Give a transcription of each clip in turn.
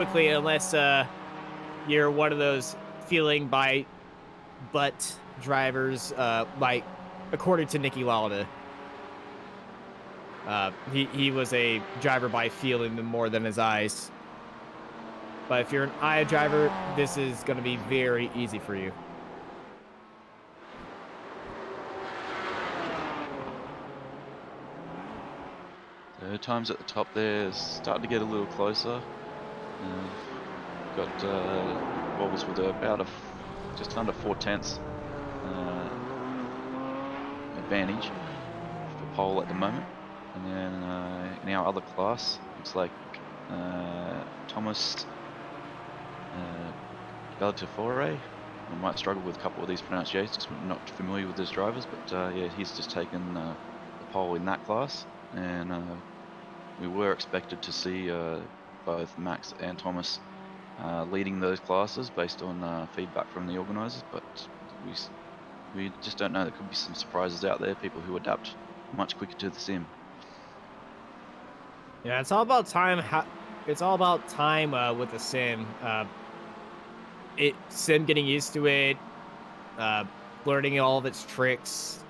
quickly unless you're one of those feeling by butt drivers, like according to Nicky Lauda. He was a driver by feeling more than his eyes. But if you're an eye driver, this is going to be very easy for you. The times at the top there starting to get a little closer. Got wobbles with about just under 4/10 advantage for pole at the moment. And then in our other class, looks like Thomas Beltafore. I might struggle with a couple of these pronunciations. We're not familiar with these drivers, but yeah, he's just taken the pole in that class, and we were expected to see both Max and Thomas leading those classes based on feedback from the organisers, but we just don't know. There could be some surprises out there, people who adapt much quicker to the sim. Yeah, it's all about time. It's all about time with the sim. Sim getting used to it, learning all of its tricks,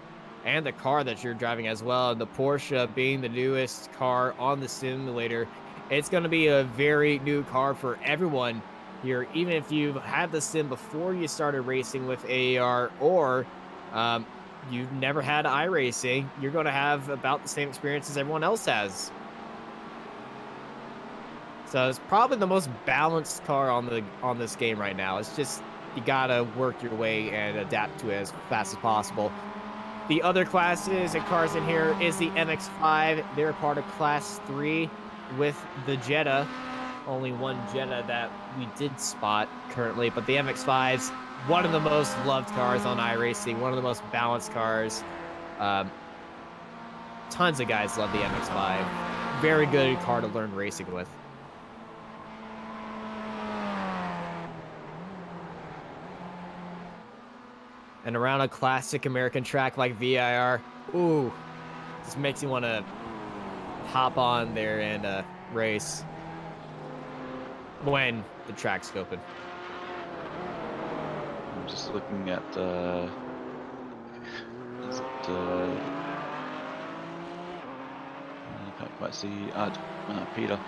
and the car that you're driving as well. And the Porsche being the newest car on the simulator, it's going to be a very new car for everyone here. Even if you've had the sim before you started racing with AER, or you've never had iRacing, you're going to have about the same experience as everyone else has. So it's probably the most balanced car on this game right now. It's just you gotta work your way and adapt to it as fast as possible. The other classes and cars in here is the MX-5. They're part of Class 3 with the Jetta. Only one Jetta that we did spot currently, but the MX-5's one of the most loved cars on iRacing, one of the most balanced cars. Tons of guys love the MX-5. Very good car to learn racing with. And around a classic American track like VIR, ooh, just makes you want to hop on there and race when the track's open. I'm just looking at is it I can't quite see Peter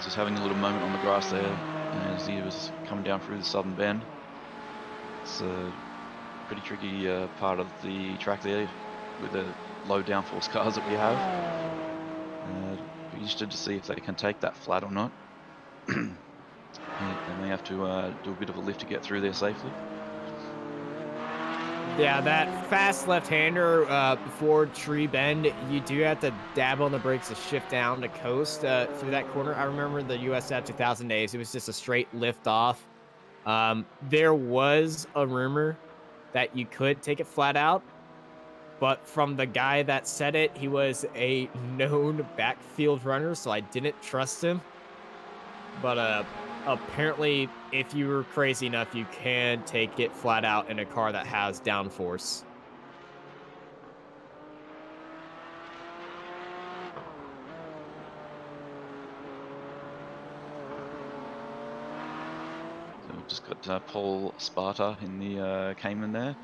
just having a little moment on the grass there as he was coming down through the southern bend. It's a pretty tricky part of the track there with the low downforce cars that we have. Be interested to see if they can take that flat or not. And they have to do a bit of a lift to get through there safely. Yeah, that fast left-hander before tree bend, you do have to dab on the brakes to shift down to coast through that corner. I remember the USF 2000 days; it was just a straight lift off. There was a rumor that you could take it flat out, but from the guy that said it, he was a known backfield runner, so I didn't trust him. But apparently, if you were crazy enough, you can take it flat out in a car that has downforce. So we've just got Paul Sparta in the Cayman there,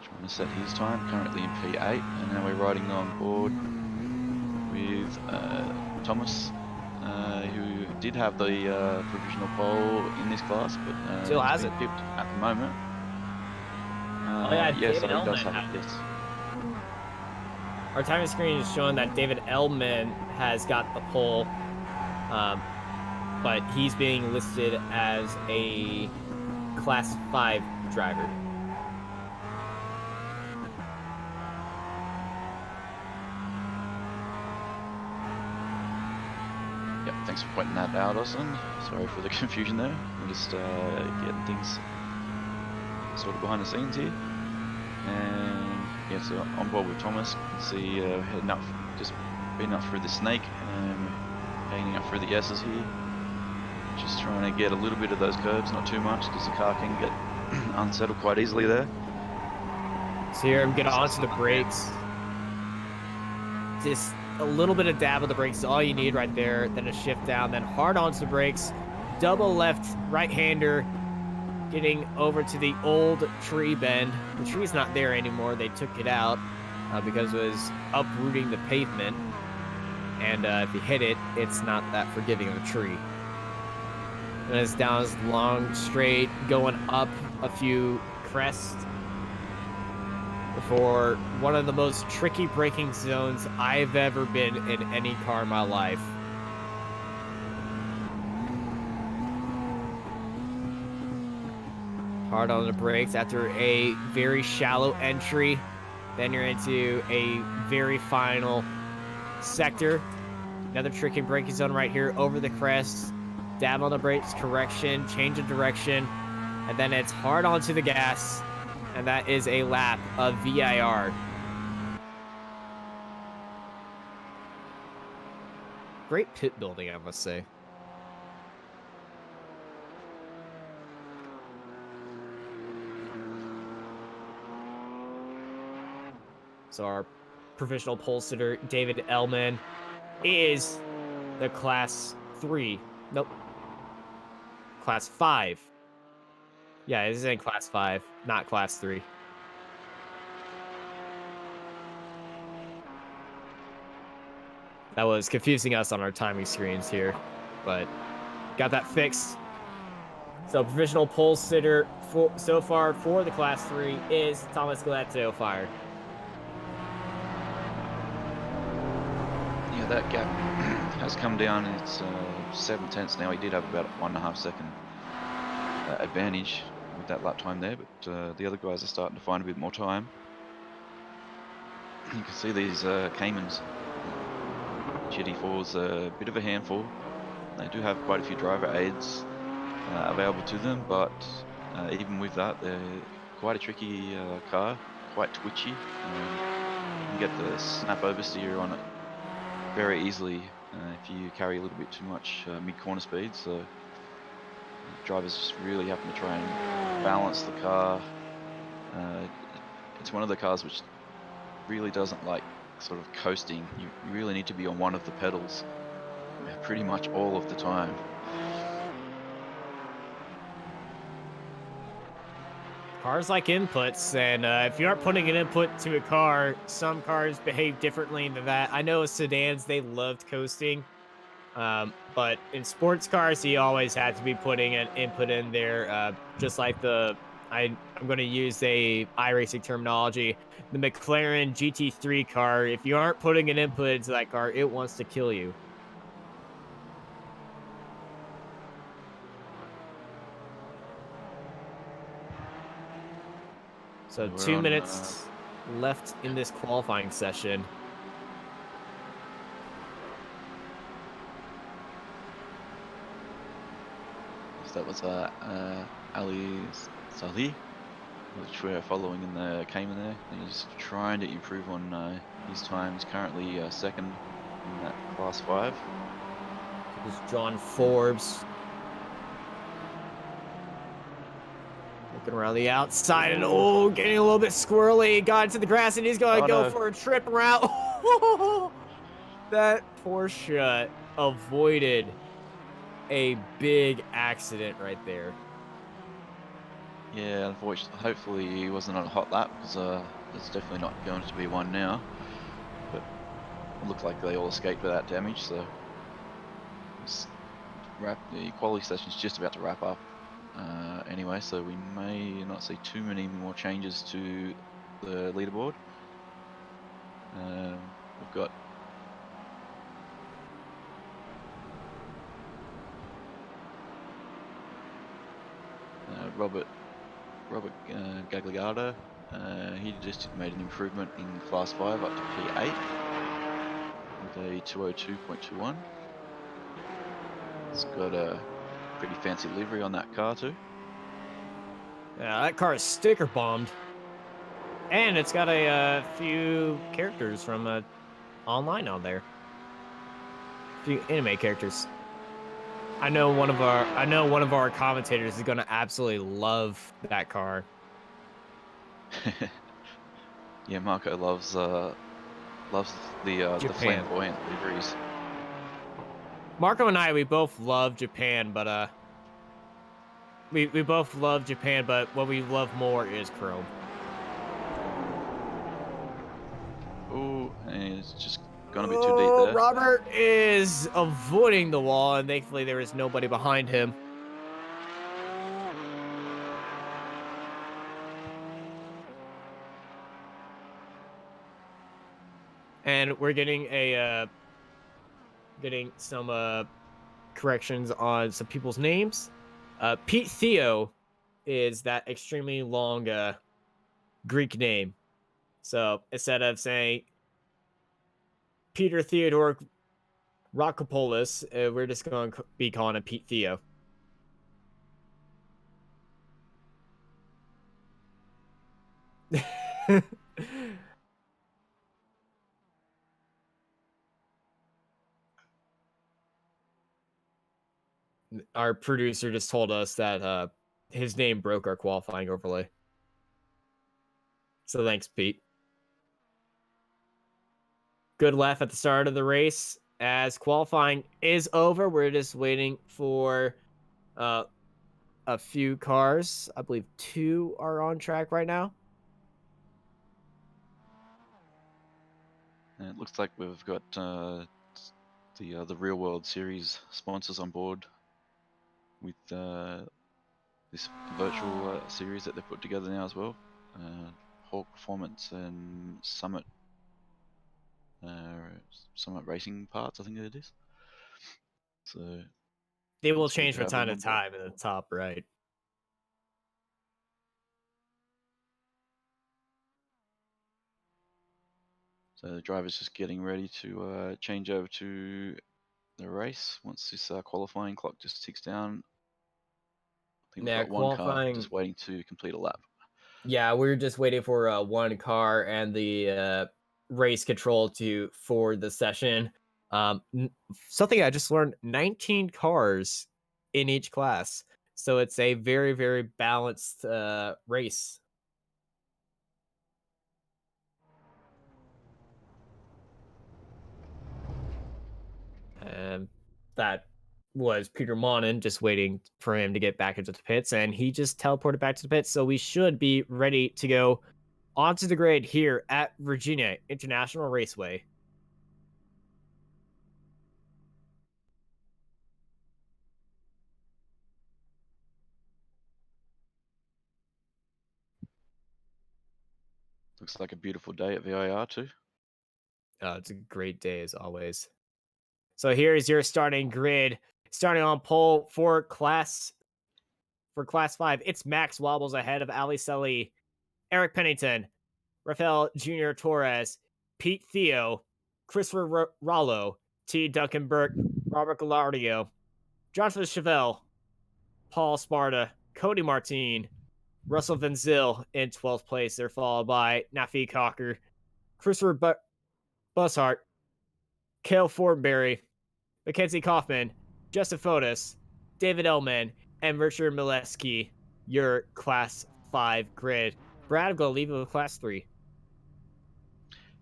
trying to set his time, currently in P8, and now we're riding on board with Thomas, who did have the provisional pole in this class, but Still he's has been it. pipped at the moment. Oh yeah, Yes, David he does Ellman have it, has it. yes. Our timing screen is showing that David Ellman has got the pole, but he's being listed as a Class 5 driver. Yep, thanks for pointing that out, Austin. Sorry for the confusion there. We're just getting things sort of behind the scenes here. And yeah, so on board with Thomas, you can see heading up, just beating up through the snake and heading up through the S's here. Just trying to get a little bit of those curves, not too much, because the car can get unsettled quite easily there. So here I'm getting onto the brakes. Just a little bit of dab of the brakes is all you need right there. Then a shift down, then hard onto the brakes. Double left right-hander getting over to the old tree bend. The tree's not there anymore. They took it out because it was uprooting the pavement. And if you hit it, it's not that forgiving of a tree. And it's down as long, straight, going up a few crests for one of the most tricky braking zones I've ever been in any car in my life. Hard on the brakes after a very shallow entry. Then you're into a very final sector. Another tricky braking zone right here over the crest. Dab on the brakes, correction, change of direction. And then it's hard onto the gas. And that is a lap of VIR. Great pit building, I must say. So our provisional pole sitter, David Ellman, is the class 3. Nope. Class 5. Yeah, this is in class 5, not class 3. That was confusing us on our timing screens here, but got that fixed. So provisional pole sitter so far for the class 3 is Thomas Galetto Fire. Yeah, that gap has come down. It's 7/10 now. He did have about a 1.5 second advantage with that lap time there, but the other guys are starting to find a bit more time. You can see these Caymans. GT4's a bit of a handful. They do have quite a few driver aids available to them, but even with that, they're quite a tricky car, quite twitchy. You get the snap oversteer on it very easily if you carry a little bit too much mid-corner speed. So drivers just really having to try and balance the car. It's one of the cars which really doesn't like sort of coasting. You really need to be on one of the pedals pretty much all of the time. Cars like inputs, and if you aren't putting an input to a car, some cars behave differently than that. I know sedans, they loved coasting, but in sports cars, you always had to be putting an input in there, just like I'm going to use a iRacing terminology, the McLaren GT3 car. If you aren't putting an input into that car, it wants to kill you. So We're 2 on, minutes left in this qualifying session. So that was Ali Salih, which we're following in the Cayman there. He's trying to improve on his times. Currently second in that class 5. This is John Forbes. Looking around the outside and getting a little bit squirrely. Got into the grass and he's going to go for a trip around. That Porsche avoided a big accident right there. Yeah, unfortunately, hopefully he wasn't on a hot lap, because there's definitely not going to be one now. But it looked like they all escaped without damage, so the quality session's just about to wrap up anyway, so we may not see too many more changes to the leaderboard. We've got Robert Gagliardo. He just made an improvement in class 5 up to P8 with a 202.21. It's got a pretty fancy livery on that car too. Yeah, that car is sticker bombed. And it's got a few characters from online on there. A few anime characters. I know one of our commentators is gonna absolutely love that car. Yeah, Marco loves Loves the Japan. flamboyant liveries. Marco and I, we both love Japan, but we both love Japan, but what we love more is Chrome. Oh, and it's just gone a bit too deep Oh, there. Robert is avoiding the wall, and thankfully there is nobody behind him. And we're getting getting some corrections on some people's names. Pete Theo is that extremely long Greek name. So instead of saying Peter Theodore Rockopoulos, we're just going to be calling him Pete Theo. Our producer just told us that his name broke our qualifying overlay. So thanks, Pete. Good laugh at the start of the race. As qualifying is over, we're just waiting for uh, a few cars. I believe 2 are on track right now. And it looks like we've got the Real World Series sponsors on board with this virtual series that they've put together now as well. Hawk Performance and Summit Racing Parts, I think it is. So They will it's good change to from have time them to on board. time in the top right. So the driver's just getting ready to change over to the race once this qualifying clock just ticks down. I think we've Yeah, got one car qualifying. just waiting to complete a lap. Yeah, we're just waiting for one car and the race control to for the session. Something I just learned: 19 cars in each class, so it's a very very balanced race. And that was Peter Monin just waiting for him to get back into the pits, and he just teleported back to the pits. So we should be ready to go onto the grid here at Virginia International Raceway. Looks like a beautiful day at VIR too. It's a great day as always. So here is your starting grid. Starting on pole for class 5, it's Max Wobbles ahead of Ali Sully, Eric Pennington, Rafael Jr. Torres, Pete Theo, Christopher Rollo, T. Duncan Burke, Robert Gallardio, Jonathan Chevelle, Paul Sparta, Cody Martin, Russell Van Zyl in 12th place. They're followed by Nafi Cocker, Christopher Bushart, Cale Fortenberry, Mackenzie Kaufman, Justin Fotis, David Ellman, and Richard Mileski, your Class 5 grid. Brad, I'm going to leave it with Class 3.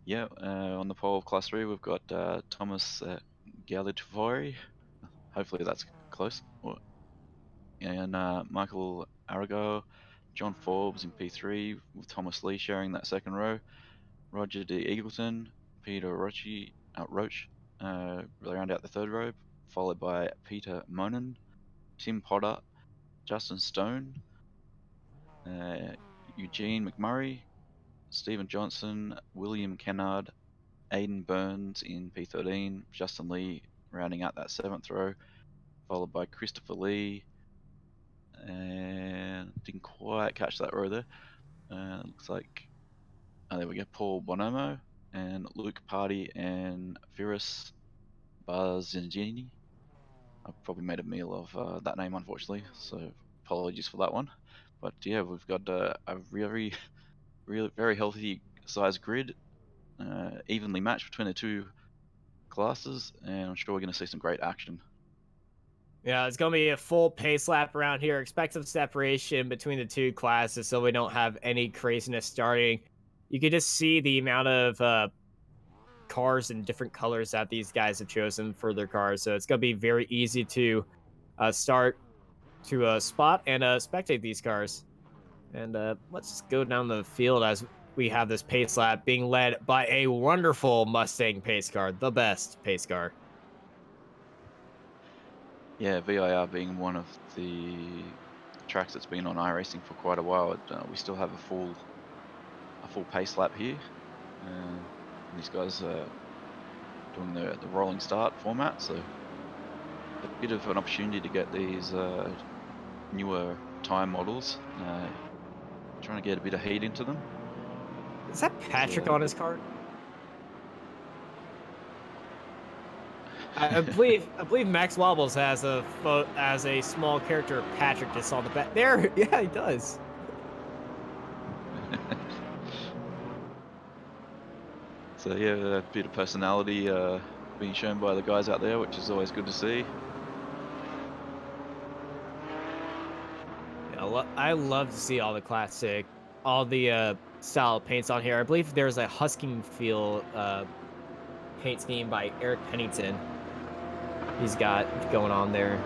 Yeah, on the pole of Class 3, we've got Thomas Gallitovori. Hopefully that's close. And Michael Arago, John Forbes in P3, with Thomas Lee sharing that second row. Roger D. Eagleton, Peter Roach round out the third row, followed by Peter Monin, Tim Potter, Justin Stone, Eugene McMurray, Stephen Johnson, William Kennard, Aidan Burns in P13, Justin Lee rounding out that seventh row, followed by Christopher Lee, and didn't quite catch that row there. Looks like, there we go, Paul Bonomo, and Luke Party, and Virus Barzingini. I probably made a meal of that name, unfortunately, so apologies for that one. But yeah, we've got a very healthy size grid, evenly matched between the two classes, and I'm sure we're going to see some great action. Yeah, it's going to be a full pace lap around here. Expect some separation between the two classes so we don't have any craziness starting. You can just see the amount of cars and different colors that these guys have chosen for their cars. So it's going to be very easy to start to spot and spectate these cars. And let's just go down the field as we have this pace lap being led by a wonderful Mustang pace car, the best pace car. Yeah, VIR being one of the tracks that's been on iRacing for quite a while. We still have a full pace lap here. These guys are doing the rolling start format, so a bit of an opportunity to get these newer time models, trying to get a bit of heat into them. Is that Patrick on his card? I believe Max Wobbles has a small character Patrick just on the back there. Yeah, he does. So yeah, a bit of personality being shown by the guys out there, which is always good to see. Yeah, I love to see all the style paints on here. I believe there's a husking feel paint scheme by Eric Pennington. He's got going on there.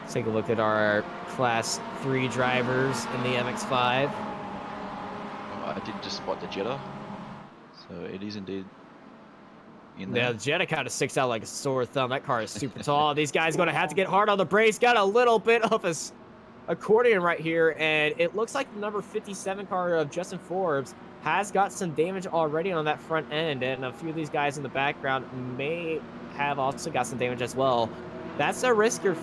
Let's take a look at our Class 3 drivers in the MX-5. I did just spot the Jetta, so it is indeed in there. Yeah, the Jetta kind of sticks out like a sore thumb. That car is super tall. These guys going to have to get hard on the brakes. Got a little bit of a accordion right here, and it looks like the number 57 car of Justin Forbes has got some damage already on that front end, and a few of these guys in the background may have also got some damage as well. That's a risk you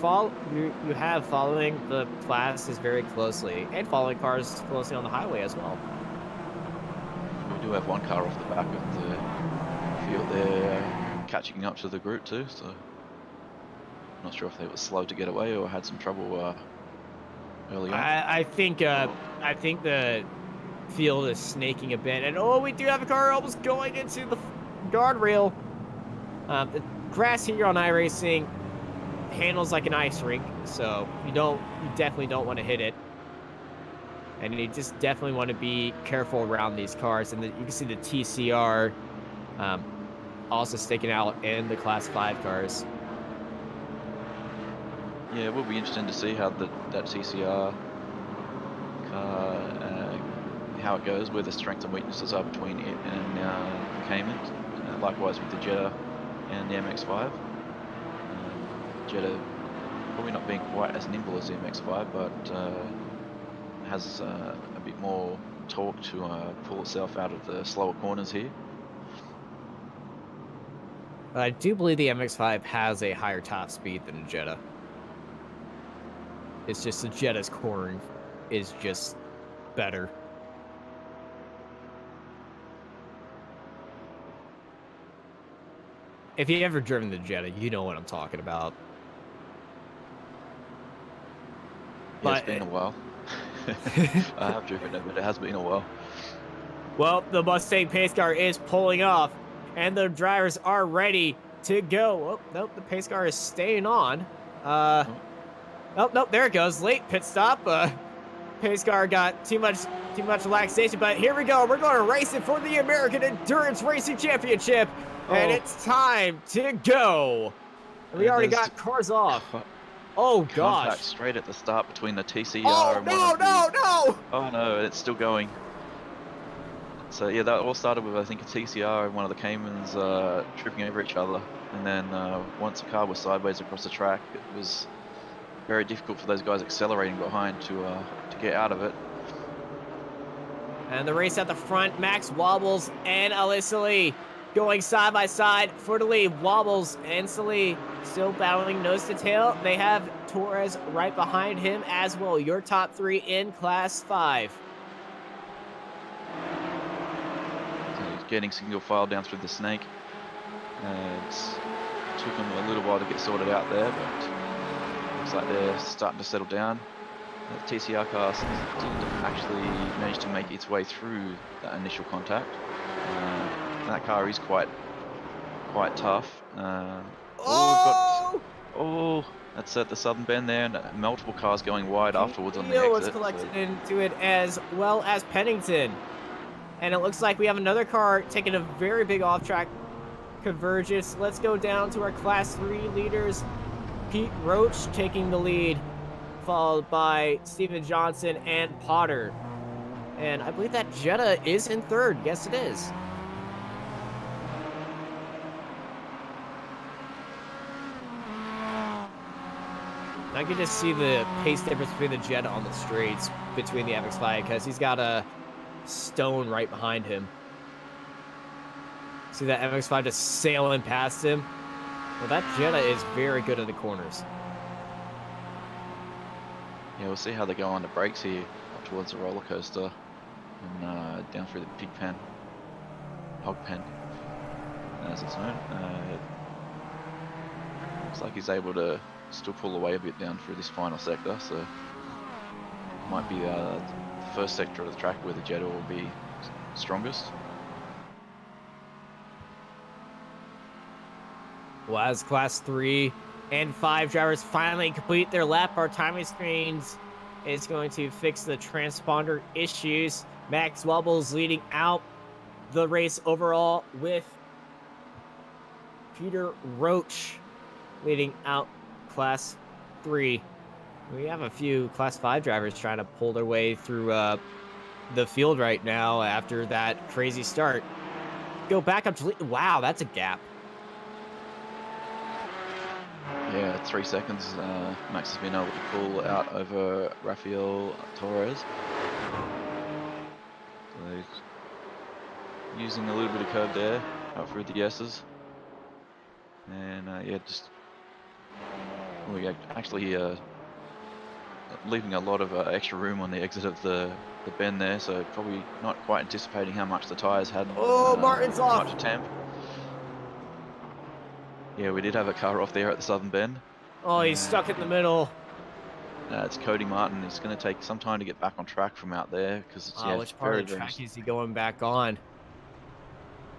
have following the classes very closely, and following cars closely on the highway as well. We do have one car off the back of the field there, catching up to the group too, so not sure if they were slow to get away or had some trouble early on. I think the field is snaking a bit, and we do have a car almost going into the guardrail. The grass here on iRacing handles like an ice rink, so you definitely don't want to hit it, and you just definitely want to be careful around these cars. And you can see the TCR also sticking out in the Class 5 cars. Yeah, it will be interesting to see how that TCR car, how it goes, where the strengths and weaknesses are between it and the Cayman. Likewise with the Jetta and the MX-5. Jetta probably not being quite as nimble as the MX-5, but has a bit more torque to pull itself out of the slower corners here. I do believe the MX-5 has a higher top speed than the Jetta. It's just the Jetta's cornering is just better. If you ever driven the Jetta, you know what I'm talking about. Yeah, it's been a while. I have driven it, but it has been a while. Well, the Mustang pace car is pulling off, and the drivers are ready to go. Oh, nope, the pace car is staying on. Oh, nope, there it goes. Late pit stop. Pace car got too much relaxation, but here we go. We're going to race it for the American Endurance Racing Championship, and it's time to go. And we already got cars off. Oh, gosh. Contact straight at the start between the TCR and no! Oh, no, it's still going. So, yeah, that all started with, I think, a TCR and one of the Caymans tripping over each other. And then once the car was sideways across the track, it was very difficult for those guys accelerating behind to get out of it. And the race at the front, Max Wobbles and Alyssa Lee going side by side for the lead. Wobbles and Salih still battling nose to tail. They have Torres right behind him as well. Your top three in Class 5. So he's getting single file down through the snake. It took him a little while to get sorted out there, but looks like they're starting to settle down. The TCR car didn't actually manage to make its way through that initial contact. And that car is quite tough. Oh! Oh, that's at the southern bend there, and multiple cars going wide afterwards on the Keel was exit. So collected into it as well as Pennington. And it looks like we have another car taking a very big off-track convergence. Let's go down to our Class 3 leaders. Pete Roach taking the lead, followed by Steven Johnson and Potter. And I believe that Jetta is in third. Yes, it is. I can just see the pace difference between the Jetta on the straights between the MX-5 because he's got a Stone right behind him. See that MX-5 just sailing past him? Well, that Jetta is very good at the corners. yeah, we'll see how they go on the brakes here up towards the roller coaster and down through the pig pen, hog pen, as it's known. Looks like he's able to still pull away a bit down through this final sector, so might be the first sector of the track where the Jetta will be strongest. Well, as Class 3 and 5 drivers finally complete their lap, our timing screens is going to fix the transponder issues. Max Wobbles leading out the race overall with Peter Roach leading out Class 3. We have a few Class 5 drivers trying to pull their way through the field right now after that crazy start. Go back up to... Wow, that's a gap. Yeah, 3 seconds. Max has been able to pull out over Rafael Torres. So he's using a little bit of curve there out through the S's. And yeah, just actually leaving a lot of extra room on the exit of the bend there, so probably not quite anticipating how much the tyres had. Oh, Martin's off. Much temp. Yeah, we did have a car off there at the southern bend. Oh, he's stuck in the middle. It's Cody Martin. It's going to take some time to get back on track from out there because it's Which part of the track is he going back on?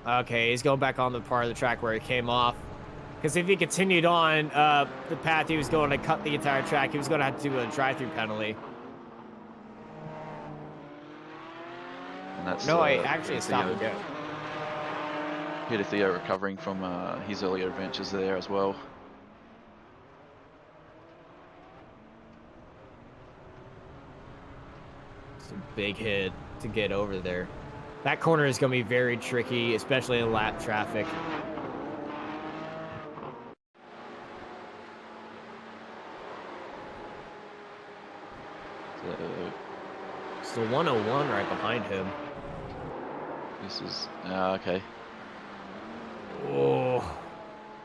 Okay, he's going back on the part of the track where he came off. Because if he continued on the path he was going to cut the entire track, he was going to have to do a drive-through penalty. And that's no, actually a stop and go. Peter Theo recovering from his earlier adventures there as well. It's a big hit to get over there. That corner is going to be very tricky, especially in lap traffic. It's the 101 right behind him. This is okay. Oh,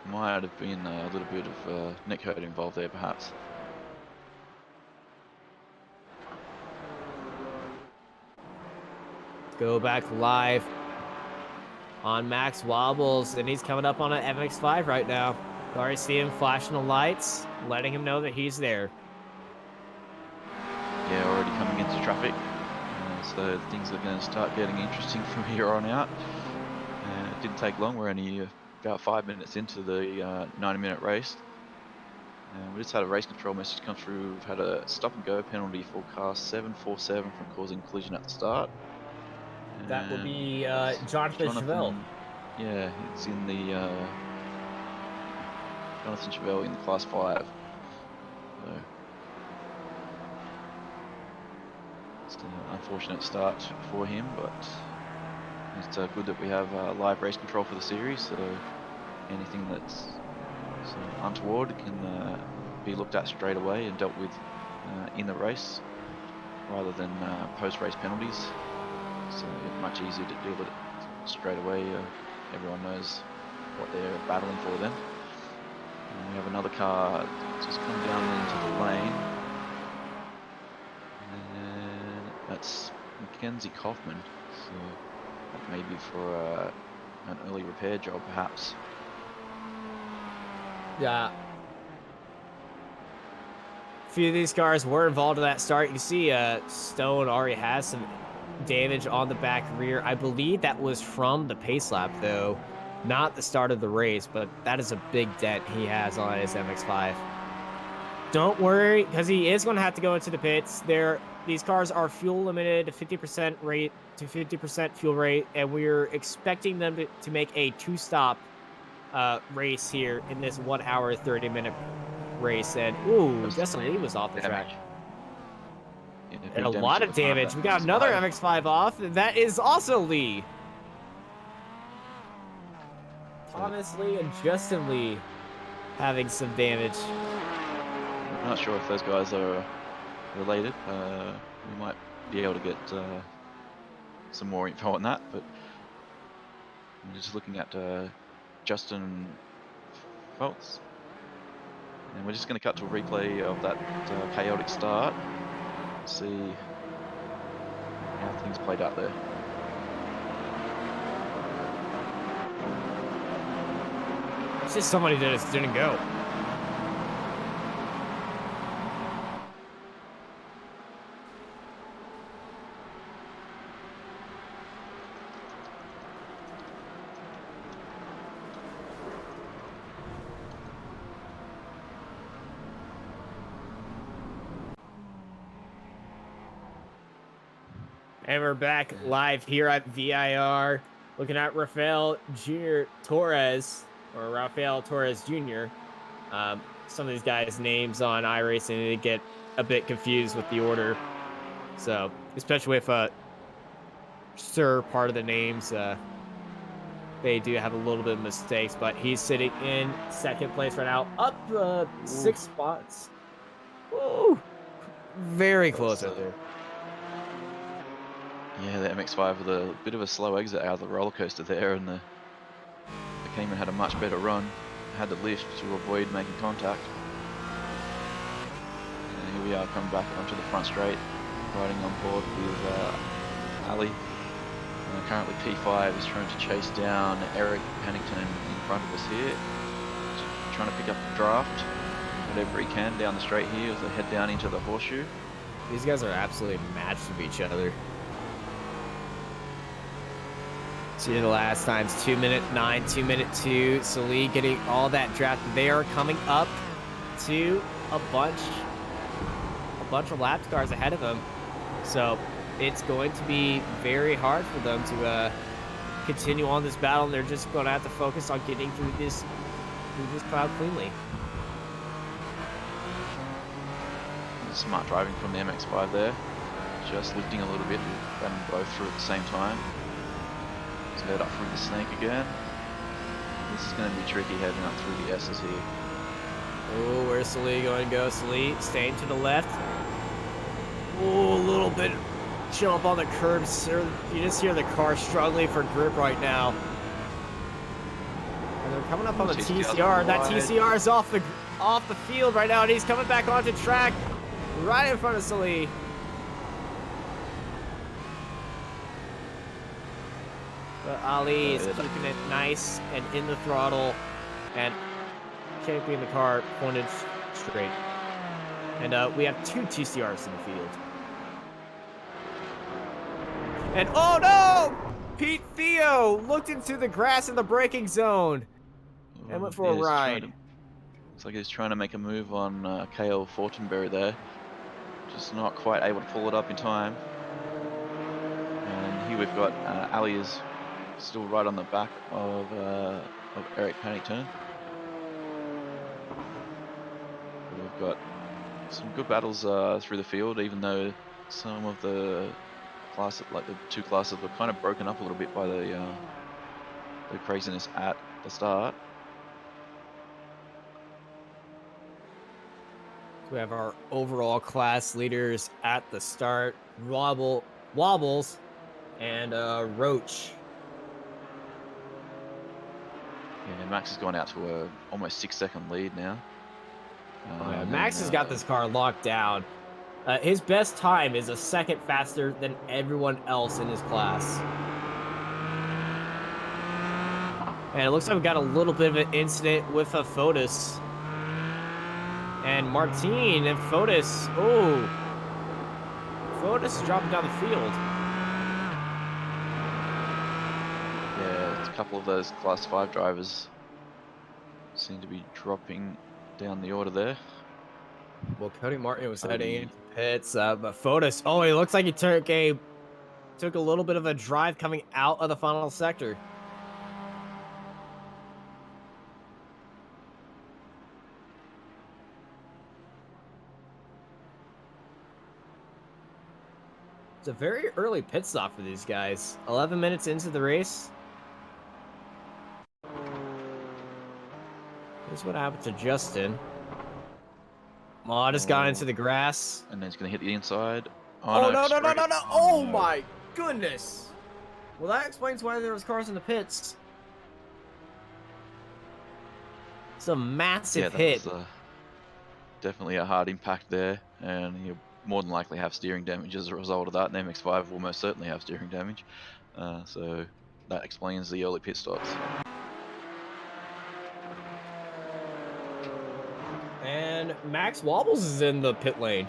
might have been a little bit of neck hurt involved there, perhaps. Go back live on Max Wobbles, and he's coming up on an MX-5 right now. You already see him flashing the lights, letting him know that he's there. Yeah, already coming into traffic. So things are going to start getting interesting from here on out. It didn't take long. We're only about 5 minutes into the 90-minute race. We just had a race control message come through. We've had a stop and go penalty forecast 747 from causing collision at the start. That will be Jonathan Chevelle. Yeah, it's in the Jonathan Chevelle in the Class 5. So it's an unfortunate start for him, but it's good that we have live race control for the series. So anything that's untoward can be looked at straight away and dealt with in the race, rather than post-race penalties. So much easier to deal with it straight away. Everyone knows what they're battling for then. And we have another car just come down into the lane. And that's Mackenzie Kaufman. So that may be for an early repair job, perhaps. Yeah. A few of these cars were involved in that start. You can see Stone already has some damage on the back rear. I believe that was from the pace lap, though. Not the start of the race, but that is a big dent he has on his MX-5. Don't worry, because he is going to have to go into the pits. These cars are fuel limited to 50% rate to 50% fuel rate, and we're expecting them to make a two-stop race here in this 1 hour 30-minute race. And ooh, That's Justin Lee was off the track. damage. Yeah, And a big damage lot at of the front of damage. that We got another MX-5. MX-5 off, and that is also Lee. Thomas Lee and Justin Lee having some damage. I'm not sure if those guys are related. We might be able to get some more info on that, but I'm just looking at Justin Fultz. And we're just going to cut to a replay of that chaotic start. See how things played out there. It's just somebody that just didn't go. And we're back live here at VIR, looking at Rafael Jr. Torres, or Rafael Torres Jr. Some of these guys' names on iRacing, they get a bit confused with the order. So, especially with Sir part of the names, they do have a little bit of mistakes, but he's sitting in second place right now, up 6 spots. Ooh, very close out there. Yeah, the MX-5 with a bit of a slow exit out of the roller coaster there, and the Cayman had a much better run. Had to lift to avoid making contact. And here we are coming back onto the front straight, riding on board with Ali. Currently P5 is trying to chase down Eric Pennington in front of us here. Trying to pick up the draft, whatever he can down the straight here as they head down into the horseshoe. These guys are absolutely matched with each other. See the last times, 2-minute 9, 2-minute 2. Lee getting all that draft. They are coming up to a bunch of lap cars ahead of them. So it's going to be very hard for them to continue on this battle. And they're just going to have to focus on getting through this cloud cleanly. Smart driving from the MX-5 there. Just lifting a little bit, ran them both through at the same time. Let's head up through the snake again. This is going to be tricky heading up through the S's here. Oh, where's Lee going to go? Lee staying to the left. Oh, a little bit jump on the curbs. You just hear the car struggling for grip right now. And they're coming up on the TCR. That TCR is off the field right now, and he's coming back onto track right in front of Lee. But Ali is keeping it nice and in the throttle and keeping the car pointed straight. And we have 2 TCRs in the field. And oh no! Pete Theo looked into the grass in the braking zone and went for a ride. Looks like he's trying to make a move on KL Fortenberry there. Just not quite able to pull it up in time. And here we've got Ali is still right on the back of Eric Pennington. We've got some good battles through the field, even though some of the classes, like the 2 classes, were kind of broken up a little bit by the craziness at the start. So we have our overall class leaders at the start: Wobbles and Roach. Yeah, Max has gone out to a almost 6-second lead now. Max has got this car locked down. His best time is a second faster than everyone else in his class. And it looks like we got a little bit of an incident with a Fotis. And Martin and Fotis. Oh, Fotis is dropping down the field. Yeah, it's couple of those Class 5 drivers seem to be dropping down the order there. Well, Cody Martin was heading Cody, into pits, but Fotis, oh, it looks like he took a little bit of a drive coming out of the final sector. It's a very early pit stop for these guys. 11 minutes into the race. Here's what happened to Justin. Oh, just got into the grass. and then he's going to hit the inside. Oh, Oh, no, no, no, no, straight. no, no. Oh, Oh no. my goodness. Well, that explains why there was cars in the pits. It's a massive Yeah, that hit. was definitely a hard impact there, and he'll more than likely have steering damage as a result of that. And MX-5 will most certainly have steering damage, so that explains the early pit stops. And Max Wobbles is in the pit lane.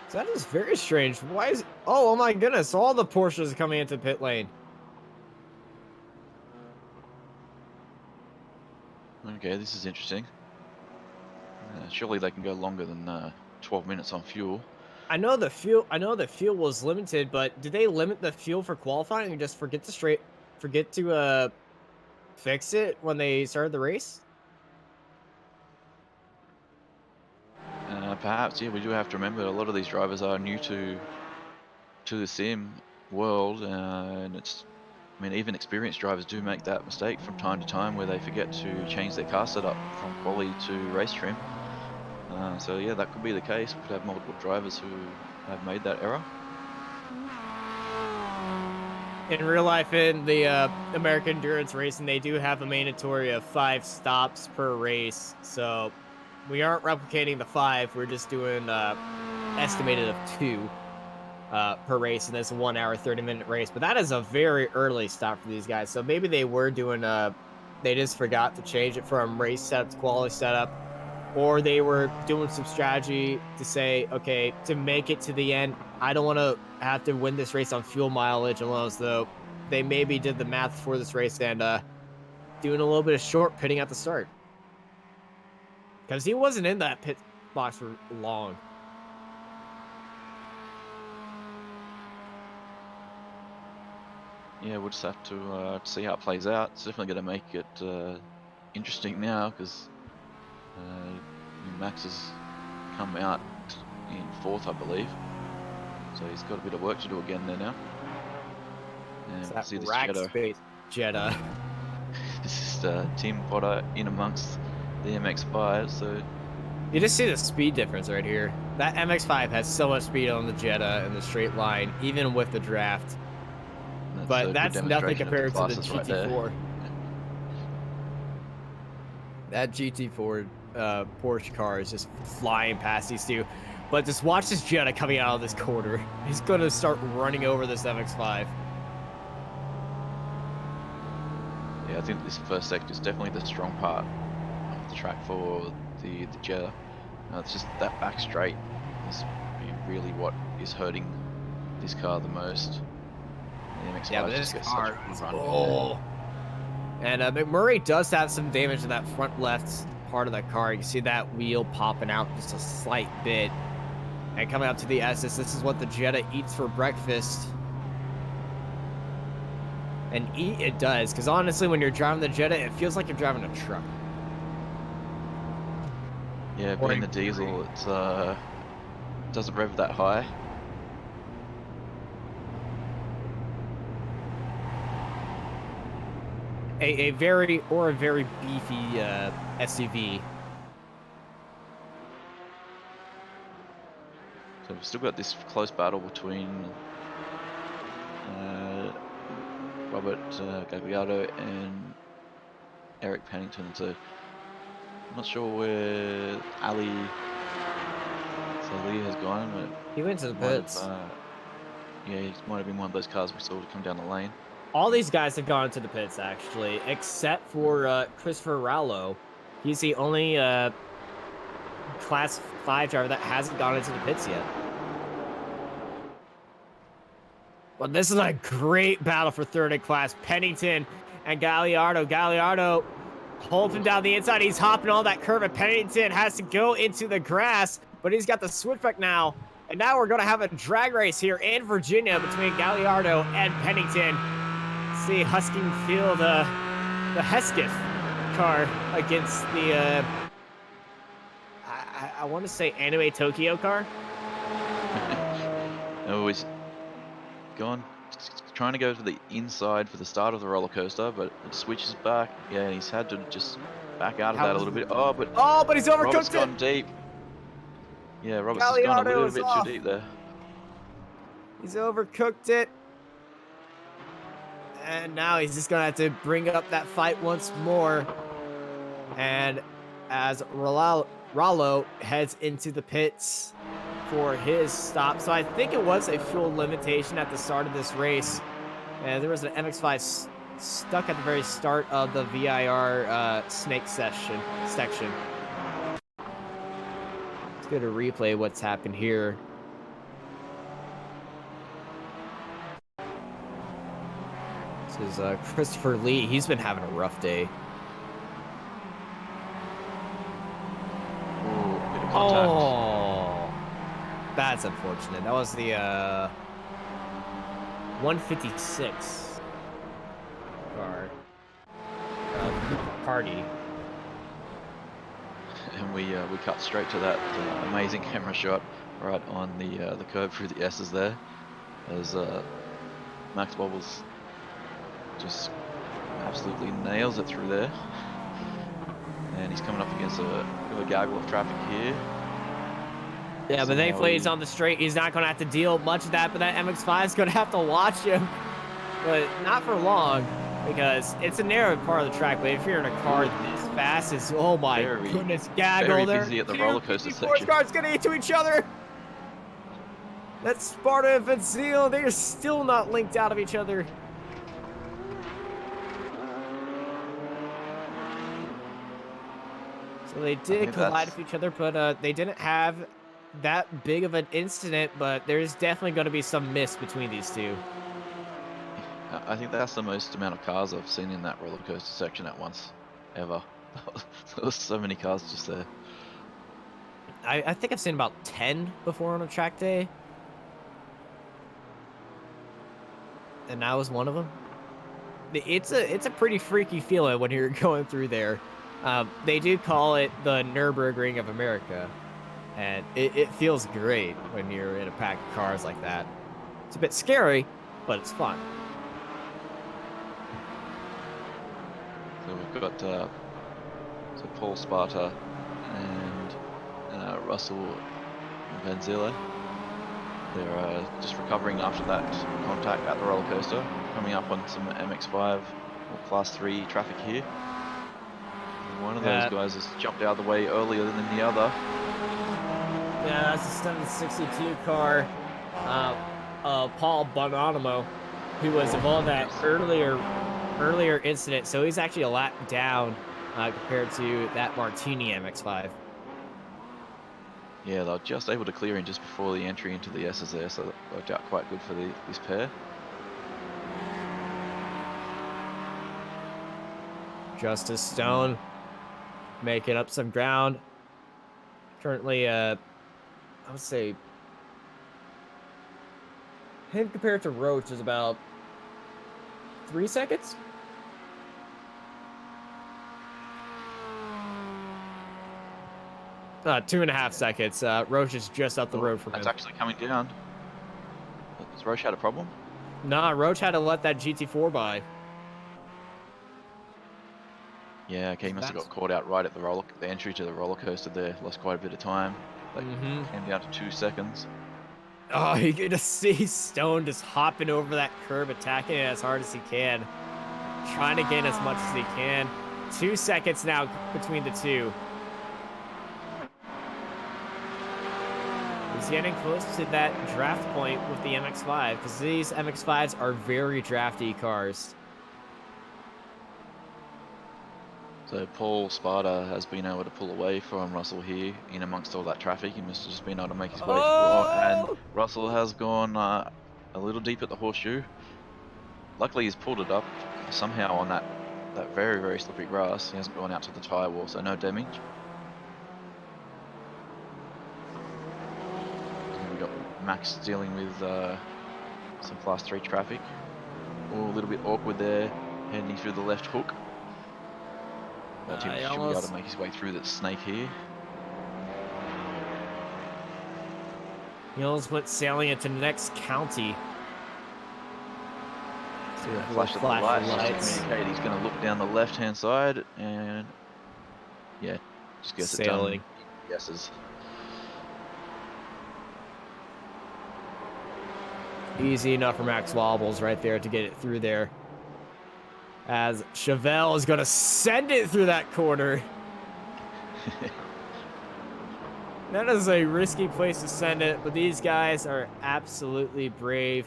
So that is very strange. Why is... Oh my goodness. All the Porsches are coming into pit lane. Okay, this is interesting. Surely they can go longer than 12 minutes on fuel. I know the fuel was limited, but did they limit the fuel for qualifying and just forget to fix it when they started the race? Perhaps, yeah, we do have to remember a lot of these drivers are new to the sim world, and I mean, even experienced drivers do make that mistake from time to time where they forget to change their car setup from quali to race trim. So yeah, that could be the case. We could have multiple drivers who have made that error. In real life, in the American Endurance Racing, they do have a mandatory of 5 stops per race. So we aren't replicating the 5. We're just doing estimated of 2 per race in this 1 hour, 30-minute race. But that is a very early stop for these guys. So maybe they were doing they just forgot to change it from race setup to quality setup, or they were doing some strategy to say, okay, to make it to the end, I don't want to have to win this race on fuel mileage alone. So they maybe did the math for this race and doing a little bit of short pitting at the start, because he wasn't in that pit box for long. Yeah, we'll just have to see how it plays out. It's definitely going to make it interesting now because Max has come out in 4th, I believe. So he's got a bit of work to do again there now. And It's we'll that see this rack Jetta. space Jetta. This is Tim Potter in amongst the MX-5. So You just see the speed difference right here. That MX-5 has so much speed on the Jetta in the straight line, even with the draft. that's But a good that's nothing demonstration of the compared to the classes right there. GT4. That GT4 Porsche car is just flying past these two. But just watch this Jetta coming out of this corner. He's going to start running over this MX-5. Yeah, I think this first sector is definitely the strong part of the track for the Jetta. It's just that back straight is really what is hurting this car the most. The MX-5 Yeah, but just this gets car such a is... run. Oh. And McMurray does have some damage in that front left part of that car. You can see that wheel popping out just a slight bit. And coming up to the SS, this is what the Jetta eats for breakfast. And eat it does, because honestly, when you're driving the Jetta, it feels like you're driving a truck. Yeah, being the diesel, it doesn't rev that high. A very beefy SUV. So we've still got this close battle between Robert Gagliardo and Eric Pennington. So I'm not sure where Ali Salih has gone, but He went to the might pits. have, yeah, he might have been one of those cars we saw to come down the lane. All these guys have gone to the pits, actually, except for Christopher Rallo. He's the only Class 5 driver that hasn't gone into the pits yet. Well, this is a great battle for third in class. Pennington and Galliardo. Galliardo holds him down the inside. He's hopping on that curve, and Pennington has to go into the grass, but he's got the switchback now. And now we're going to have a drag race here in Virginia between Galliardo and Pennington. See Husking Field, the Hesketh car against the, I want to say Anime Tokyo car. No, he's gone, trying to go to the inside for the start of the roller coaster, but it switches back. Yeah, he's had to just back out of that a little bit. Oh, but He's Robert's overcooked gone it. deep. Yeah, Roberts has gone a little bit too deep there. He's overcooked it. And now he's just going to have to bring up that fight once more. And as Rollo heads into the pits for his stop. So I think it was a fuel limitation at the start of this race. And there was an MX-5 stuck at the very start of the VIR snake section. Let's go to replay what's happened here. This is Christopher Lee. He's been having a rough day. Ooh, bit of contact. Oh, that's unfortunate. That was the 156 car party. And we cut straight to that amazing camera shot right on the curve through the S's there, as Max Bobbles just absolutely nails it through there. And he's coming up against a bit of a gaggle of traffic here. Yeah, but thankfully he's on the straight. He's not going to have to deal much of that, but that MX-5 is going to have to watch him. But not for long, because it's a narrow part of the track. But if you're in a car this fast, it's, oh my goodness, gaggle there. Very busy at the roller coaster section. Cars getting into each other. That's Sparta and Vencil. They are still not linked out of each other. So they did collide with each other, but they didn't have that big of an incident, but there's definitely going to be some miss between these two. I think that's the most amount of cars I've seen in that roller coaster section at once, ever. There was so many cars just there. I think I've seen about 10 before on a track day. And that was one of them. It's a pretty freaky feeling when you're going through there. They do call it the Nürburgring of America. And it feels great when you're in a pack of cars like that. It's a bit scary, but it's fun. So we've got so Paul Sparta and Russell Vanzilla. They're just recovering after that contact at the roller coaster, coming up on some MX-5 or Class 3 traffic here. One of those guys has jumped out of the way earlier than the other. Yeah, that's a 762 car. Paul Bonanimo, who was involved in that earlier incident, so he's actually a lap down compared to that Martini MX-5. Yeah, they were just able to clear him just before the entry into the S's there, so that worked out quite good for this pair. Justice Stone making up some ground. Currently, I would say him compared to Roach is about 3 seconds. Two and a half seconds. Roach is just up the road from him. That's actually coming down. Has Roach had a problem? Nah, Roach had to let that GT4 by. Yeah, okay, he must have got caught out right at the entry to the roller coaster there. Lost quite a bit of time. Like, came down to 2 seconds. Oh, you get to see Stone just hopping over that curb, attacking it as hard as he can. Trying to gain as much as he can. 2 seconds now between the two. He's getting close to that draft point with the MX-5, because these MX-5s are very drafty cars. So Paul Sparta has been able to pull away from Russell here in amongst all that traffic. He must have just been able to make his way. And Russell has gone a little deep at the horseshoe. Luckily, he's pulled it up somehow on that very, very slippery grass. He hasn't gone out to the tyre wall, so no damage. And we've got Max dealing with some Class 3 traffic. Oh, a little bit awkward there, heading through the left hook. But he should be able to make his way through that snake here. He almost went sailing into the next county. Flash of the lights to communicate. He's going to look down the left-hand side and yeah, just gets sailing. It done. Yeses. Easy enough for Max Wobbles right there to get it through there. As Chevelle is going to send it through that corner. That is a risky place to send it, but these guys are absolutely brave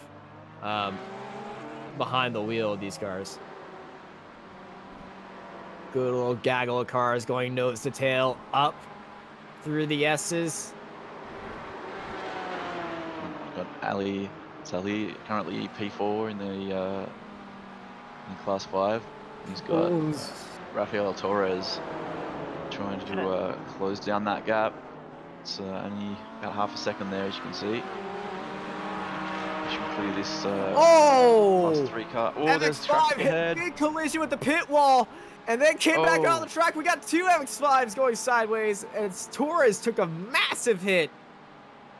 behind the wheel of these cars. Good little gaggle of cars going nose to tail up through the S's. Got Ali Salih currently P4 in the in Class 5. He's got Rafael Torres trying to close down that gap. It's only about half a second there, as you can see. Should clear this Class 3 car. Oh, there's traffic ahead. Big collision with the pit wall, and then came back on the track. We got two MX-5s going sideways, and Torres took a massive hit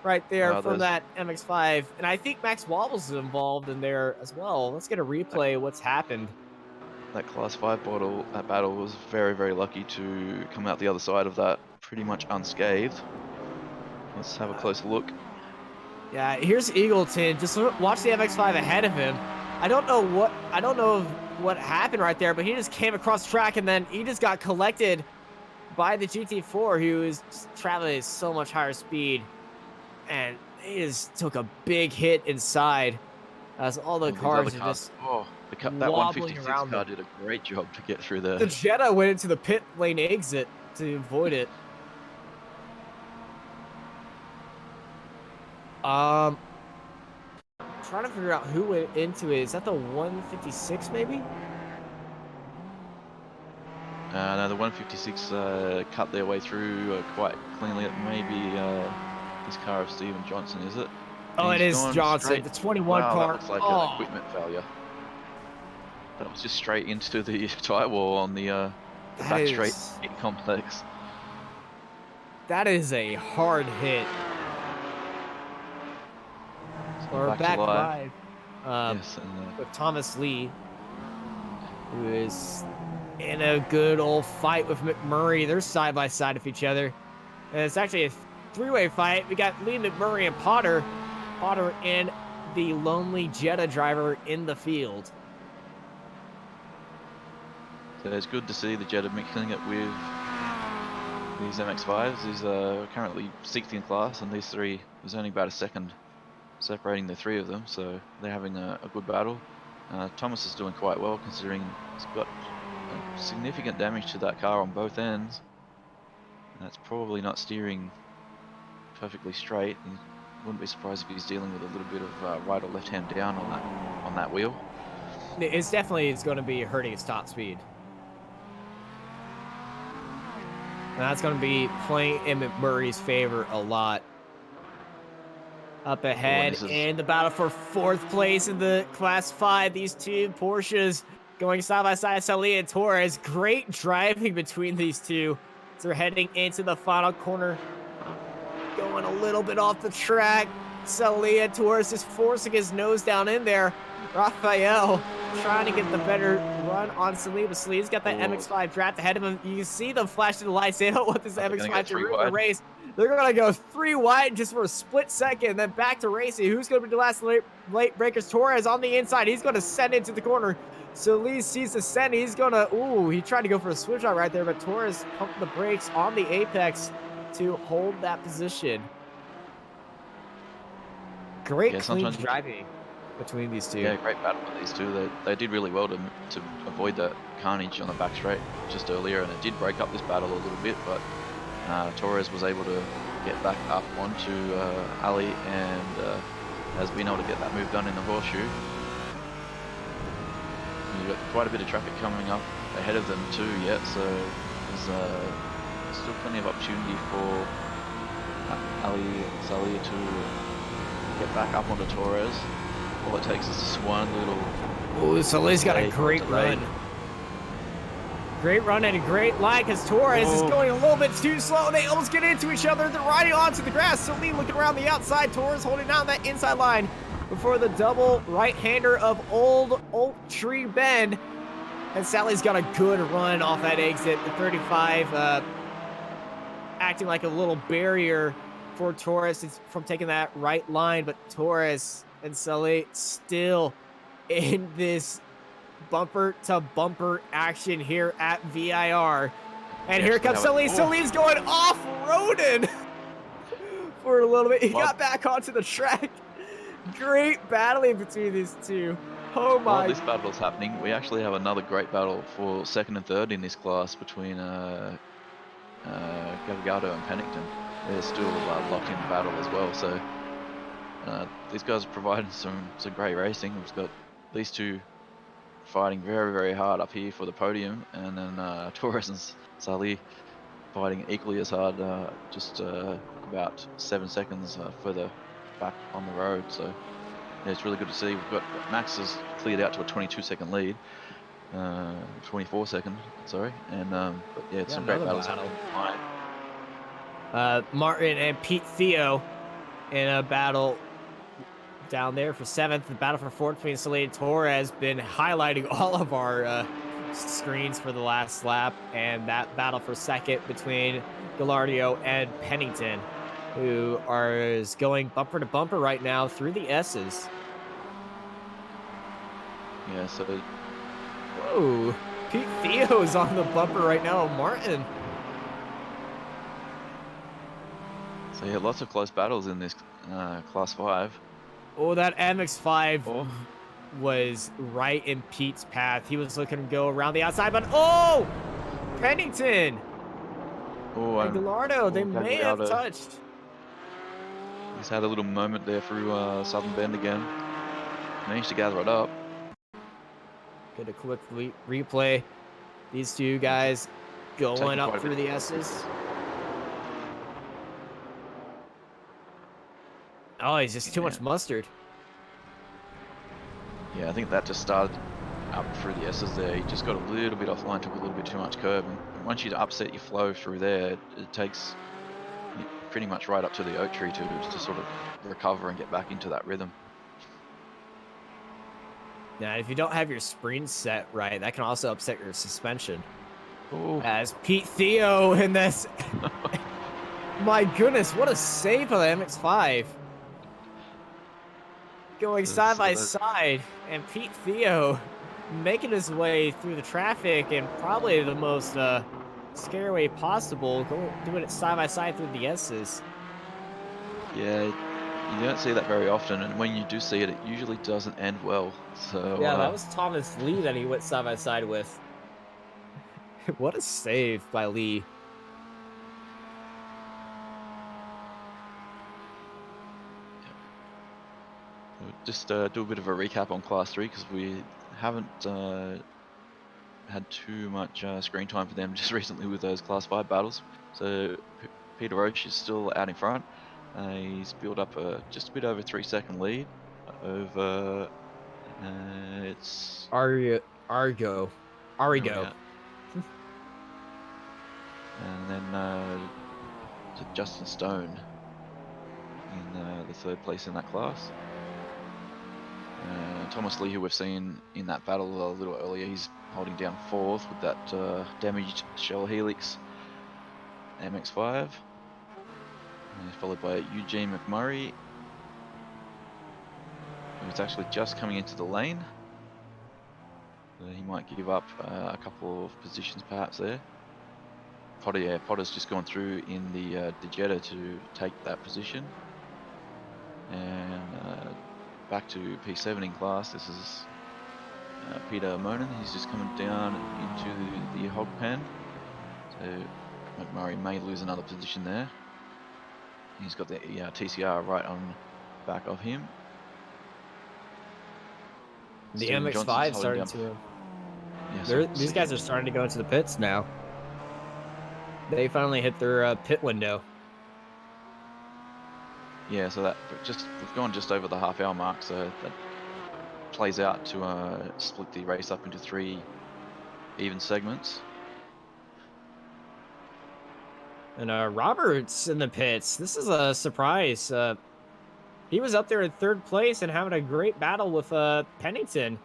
right there from that MX-5. And I think Max Wobbles is involved in there as well. Let's get a replay of what's happened. That Class 5 battle was very, very lucky to come out the other side of that pretty much unscathed. Let's have a closer look. Yeah, here's Eagleton. Just watch the MX-5 ahead of him. I don't know what happened right there, but he just came across the track and then he just got collected by the GT4, who is traveling at so much higher speed, and he just took a big hit inside as all the cars are just that 156 car did a great job to get through there. The Jetta went into the pit lane exit to avoid it. Trying to figure out who went into it. Is that the 156 maybe? No, the 156 cut their way through quite cleanly. It may be this car of Stephen Johnson, is it? Oh, it is Johnson. The 21 car. That looks like an equipment failure. That was just straight into the tyre wall on the back straight complex. That is a hard hit. Or back live. Yes, with Thomas Lee, who is in a good old fight with McMurray. They're side by side of each other. And it's actually a three-way fight. We got Lee, McMurray, and Potter. Potter and the lonely Jetta driver in the field. So it's good to see the Jetta mixing it with these MX-5s. He's currently 6th in class, and these three, there's only about a second separating the three of them, so they're having a good battle. Thomas is doing quite well, considering he's got significant damage to that car on both ends. And that's probably not steering perfectly straight. You wouldn't be surprised if he's dealing with a little bit of right or left hand down on that wheel. It's going to be hurting his top speed. And that's going to be playing in McMurray's favor a lot. Up ahead in the battle for 4th place in the Class 5. These two Porsches going side by side. Salih and Torres. Great driving between these two. So they're heading into the final corner. Going a little bit off the track. Salih and Torres just forcing his nose down in there. Rafael trying to get the better run on Salih, but Salih's got that MX-5 draft ahead of him. You can see them flashing the lights. They don't want this MX-5 to ruin the race. They're going to go 3 wide just for a split second, then back to racing. Who's going to be the last late breakers? Torres on the inside. He's going to send into the corner. Salih sees the send. He's going to, he tried to go for a switch out right there, but Torres pumped the brakes on the apex to hold that position. Great clean driving between these two. Yeah, great battle with these two. They did really well to avoid that carnage on the back straight just earlier, and it did break up this battle a little bit, but Torres was able to get back up onto Ali and has been able to get that move done in the horseshoe. You've got quite a bit of traffic coming up ahead of them too yet, so there's still plenty of opportunity for Ali Salih to get back up onto Torres. All it takes is just one little... Oh, Salih's got a great run. Great run and a great line because Torres is going a little bit too slow. They almost get into each other. They're riding onto the grass. Salih looking around the outside. Torres holding down that inside line before the double right-hander of Old Oak Tree Bend. And Sally's got a good run off that exit. The 35 acting like a little barrier for Torres from taking that right line. But Torres and Salih still in this bumper-to-bumper action here at VIR. And here comes Salih. Salih's going off-roading for a little bit. He got back onto the track. Great battling between these two. Oh my. While this battle is happening, we actually have another great battle for second and third in this class between Gavigado and Pennington. They're still locked in battle as well. So these guys are providing some great racing. We've got these two fighting very, very hard up here for the podium, and then Torres and Salih fighting equally as hard, just about 7 seconds further back on the road. So yeah, it's really good to see. We've got Max has cleared out to a 22-second lead, 24-second, sorry, and but yeah, it's some great battles happening. Martin and Pete Theo in a battle down there for 7th. The battle for 4th between Salih and Torres been highlighting all of our screens for the last lap, and that battle for 2nd between Gallardo and Pennington, who is going bumper to bumper right now through the S's. Yeah, so... Whoa, Pete Theo's on the bumper right now of Martin. So yeah, lots of close battles in this Class 5. Oh, that MX-5 was right in Pete's path. He was looking to go around the outside, but Pennington and Gallardo, they may have touched. He's had a little moment there through Southern Bend again. Managed to gather it up. Get a quick replay. These two guys going up through the S's. Oh, he's just too much mustard. Yeah, I think that just started up through the S's there. He just got a little bit offline, took a little bit too much curb. And once you upset your flow through there, it takes pretty much right up to the oak tree to sort of recover and get back into that rhythm. Now, if you don't have your springs set right, that can also upset your suspension. Ooh. As Pete Theo in this. My goodness, what a save of the MX-5. Going side by side, and Pete Theo making his way through the traffic in probably the most scary way possible, doing it side by side through the S's. Yeah, you don't see that very often, and when you do see it, it usually doesn't end well. So yeah, that was Thomas Lee that he went side by side with. What a save by Lee. Just do a bit of a recap on Class 3 because we haven't had too much screen time for them just recently with those Class 5 battles. So Peter Roche is still out in front. He's built up just a bit over 3-second lead over it's Argo. Yeah. And then to Justin Stone in the 3rd place in that class. Thomas Lee, who we've seen in that battle a little earlier, he's holding down 4th with that damaged shell helix MX-5. And he's followed by Eugene McMurray, who's actually just coming into the lane. So he might give up a couple of positions perhaps there. Potter's just gone through in the Jetta to take that position. And back to P7 in class, this is Peter Monin. He's just coming down into the hog pen. So McMurray may lose another position there. He's got the TCR right on back of him. The Steven Johnson's MX-5 holding started down. to. Yeah, sorry. These guys are starting to go into the pits now. They finally hit their pit window. Yeah, so we've gone just over the half-hour mark, so that plays out to split the race up into 3 even segments. And Roberts in the pits. This is a surprise. He was up there in 3rd place and having a great battle with Pennington.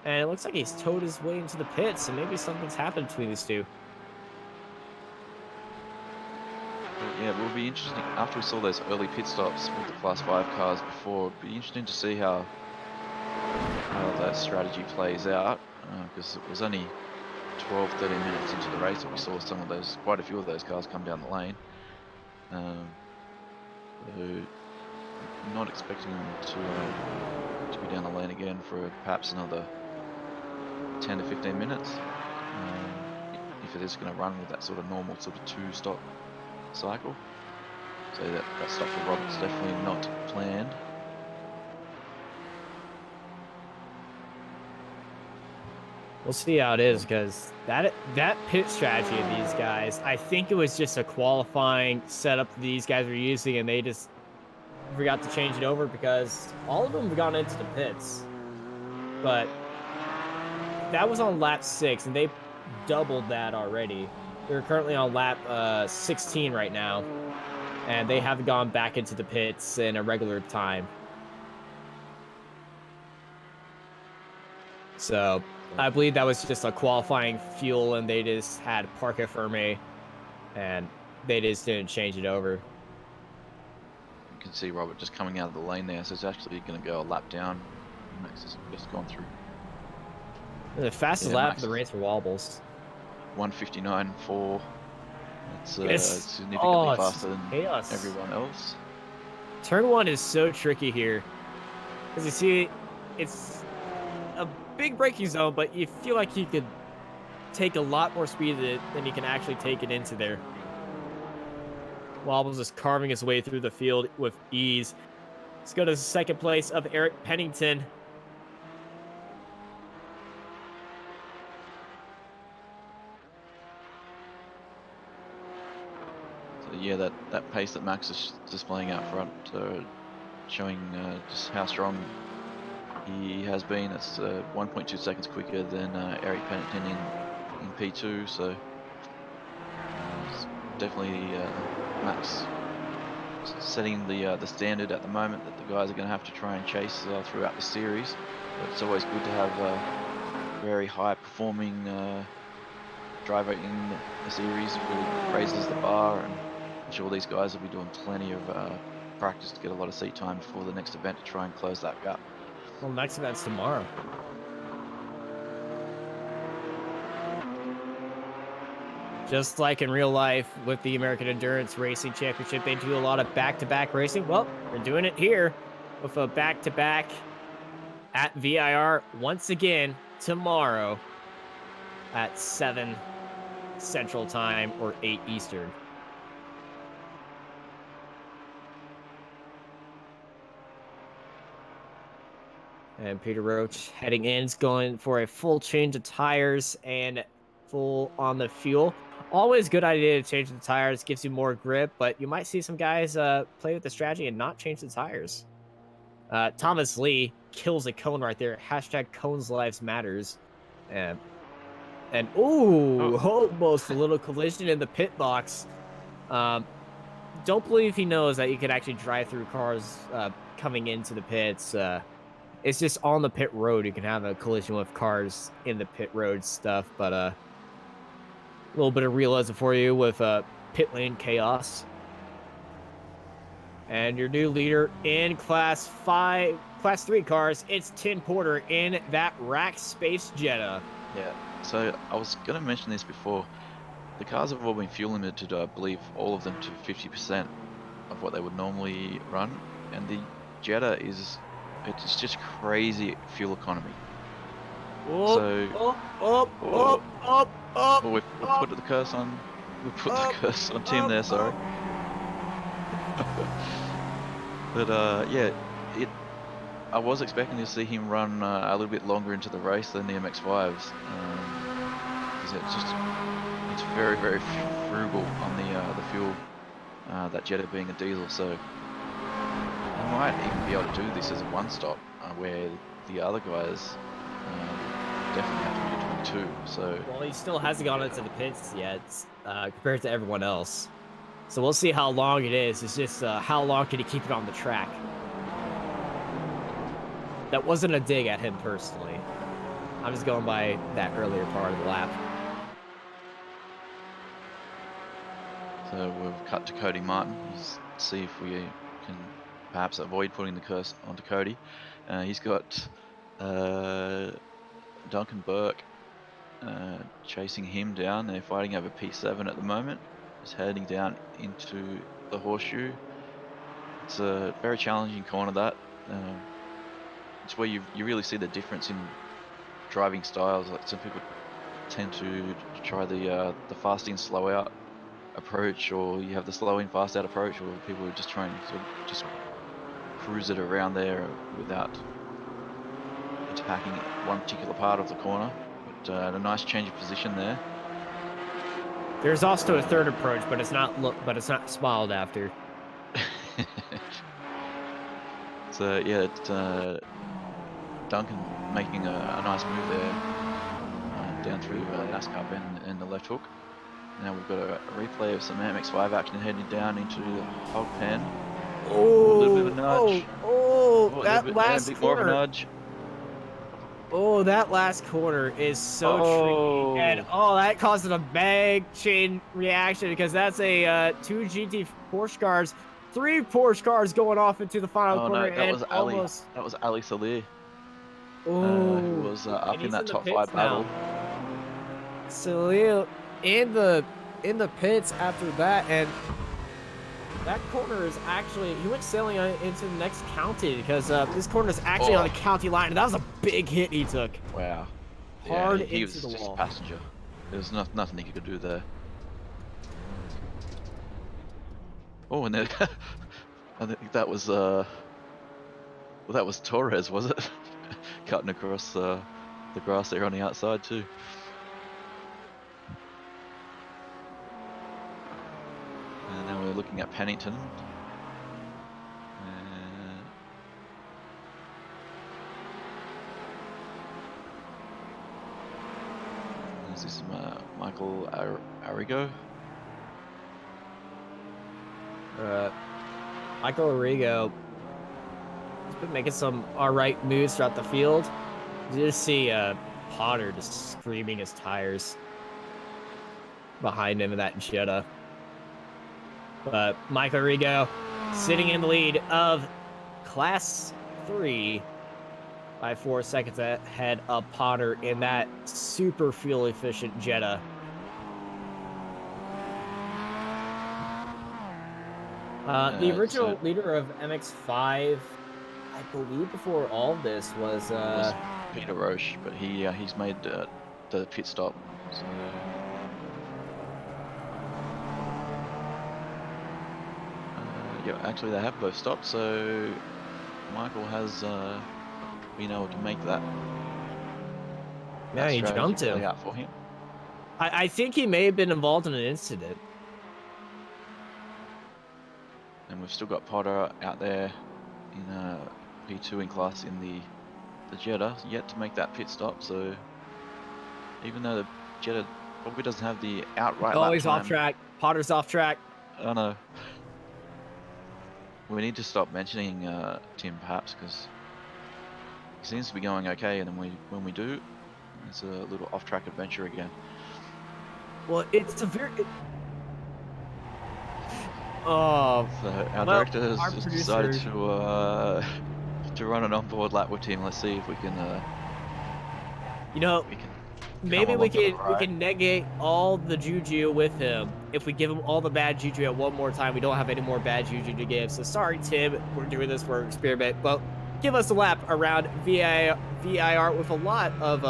And it looks like he's towed his way into the pits, so maybe something's happened between these two. Well, yeah, it will be interesting. After we saw those early pit stops with the Class 5 cars before, it'll be interesting to see how that strategy plays out, because it was only 12, 13 minutes into the race that we saw quite a few of those cars come down the lane. So I'm not expecting them to be down the lane again for perhaps another 10 to 15 minutes. If it is going to run with that sort of normal sort of 2-stop cycle. So that stop for Roberts definitely not planned. We'll see how it is, because that pit strategy of these guys, I think it was just a qualifying setup these guys were using, and they just forgot to change it over because all of them have gone into the pits. But that was on lap 6, and they doubled that already. They're currently on lap 16 right now, and they haven't gone back into the pits in a regular time. So I believe that was just a qualifying fuel, and they just had Parca Ferme, and they just didn't change it over. You can see Robert just coming out of the lane there, so it's actually going to go a lap down. Max has just gone through. The fastest lap of the race for Wobbles. 1:59.4. That's It's significantly faster than chaos. everyone else. Turn 1 is so tricky here, because you see, it's a big braking zone, but you feel like you could take a lot more speed than you can actually take it into there. Wobbles is carving his way through the field with ease. Let's go to the 2nd place of Eric Pennington. So yeah, that pace that Max is displaying out front, showing just how strong he has been. It's 1.2 seconds quicker than Eric Pennington in P2, so it's definitely Max setting the standard at the moment that the guys are going to have to try and chase throughout the series. But it's always good to have a very high performing driver in the series. It really raises the bar, and I'm sure these guys will be doing plenty of practice to get a lot of seat time before the next event to try and close that gap. Well, next event's tomorrow. Just like in real life with the American Endurance Racing Championship, they do a lot of back-to-back racing. Well, they're doing it here with a back-to-back at VIR once again tomorrow at 7 Central Time or 8 Eastern. And Peter Roach heading in is going for a full change of tires and full on the fuel. Always good idea to change the tires, gives you more grip, but you might see some guys play with the strategy and not change the tires. Thomas Lee kills a cone right there. Hashtag cones lives matters. And almost a little collision in the pit box. Don't believe he knows that you can actually drive through cars coming into the pits. It's just on the pit road. You can have a collision with cars in the pit road stuff, but a little bit of realism for you with pit lane chaos. And your new leader in Class 3 cars, it's Tim Porter in that rack space Jetta. Yeah, so I was going to mention this before. The cars have all been fuel limited, I believe, all of them to 50% of what they would normally run, and the Jetta it's just crazy fuel economy. We've put the curse on. We put the curse on Tim there. Sorry. But yeah, I was expecting to see him run a little bit longer into the race than the MX-5s. Because it's very, very frugal on the fuel. That Jetta being a diesel, so he might even be able to do this as a one-stop, where the other guys definitely have to be a 22. So Well, he still hasn't gone into the pits yet, compared to everyone else. So we'll see how long it is. It's just how long can he keep it on the track? That wasn't a dig at him personally. I'm just going by that earlier part of the lap. So we've cut to Cody Martin. Let's see if we can perhaps avoid putting the curse onto Cody. He's got Duncan Burke chasing him down. They're fighting over P7 at the moment. He's heading down into the horseshoe. It's a very challenging corner, that. It's where you really see the difference in driving styles. Like, some people tend to try the fast in, slow out approach, or you have the slow in, fast out approach, or people are just trying to sort of just cruise it around there without attacking one particular part of the corner. But a nice change of position there. There's also a third approach, but it's not smiled after. So yeah, Duncan making a nice move there down through NASCAR bend and the left hook. Now we've got a replay of some MX-5 action heading down into the hog pen. Oh, a little bit of a nudge. That last bit corner. More of a nudge. Oh, that last corner is so tricky, and that caused a big chain reaction, because that's a 2 GT Porsche cars, 3 Porsche cars going off into the final corner, No, that and was almost. That was Ali Salir. Oh, who was up in that top 5 now. battle. Salil in the pits after that, and that corner is actually, he went sailing into the next county, because this corner is actually on the county line, and that was a big hit he took. Wow. Hard he into was the just wall. a passenger. There was nothing he could do there. Oh, and then I think that was Torres, was it? Cutting across the grass there on the outside too. And now we're looking at Pennington. Is this Michael Arrigo? Michael Arrigo has been making some alright moves throughout the field. You just see Potter just screaming his tires behind him in that Jetta. But Michael Arrigo sitting in the lead of Class 3 by 4 seconds ahead of Potter in that super fuel efficient Jetta. The original leader of MX-5, I believe, before all of this was Peter Roche, but he's made the pit stop. So yeah, actually they have both stopped. So Michael has been able to make that. Yeah, he jumped him. Out for him. I think he may have been involved in an incident. And we've still got Potter out there in P2 in class in the Jetta, yet to make that pit stop. So even though the Jetta probably doesn't have the outright lap he's time, off track. Potter's off track. Oh no. We need to stop mentioning Tim, perhaps, because he seems to be going okay, and then when we do, it's a little off-track adventure again. Well, it's a very... So our director has just decided to run an onboard lap with Tim. Let's see if we can. Maybe we can negate all the juju with him if we give him all the bad juju at one more time. We don't have any more bad juju to give. So sorry, Tim. We're doing this for experiment. But give us a lap around VIR with a lot of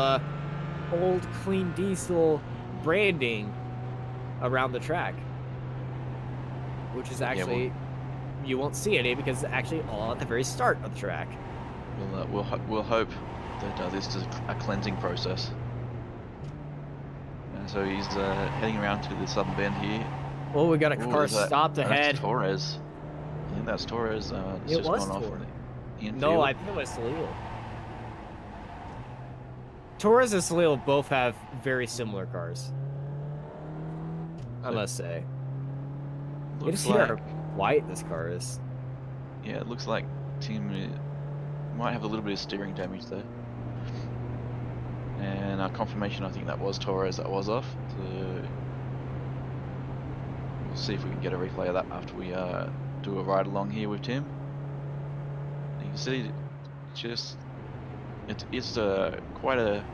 old clean diesel branding around the track, which is actually, you won't see any because it's actually all at the very start of the track. we'll hope that this is a cleansing process. So he's heading around to the southern bend here. Oh, we got a Ooh, car there's stopped that's ahead. Torres. I think that's Torres. It's It just was gone off in Torres. the infield. No, I think it was Salil. Torres and Salil both have very similar cars. I must say. It is here white this car is. Yeah, it looks like Tim might have a little bit of steering damage there. And confirmation, I think that was Torres that was off. So we'll see if we can get a replay of that after we do a ride along here with Tim. You can see just it's quite a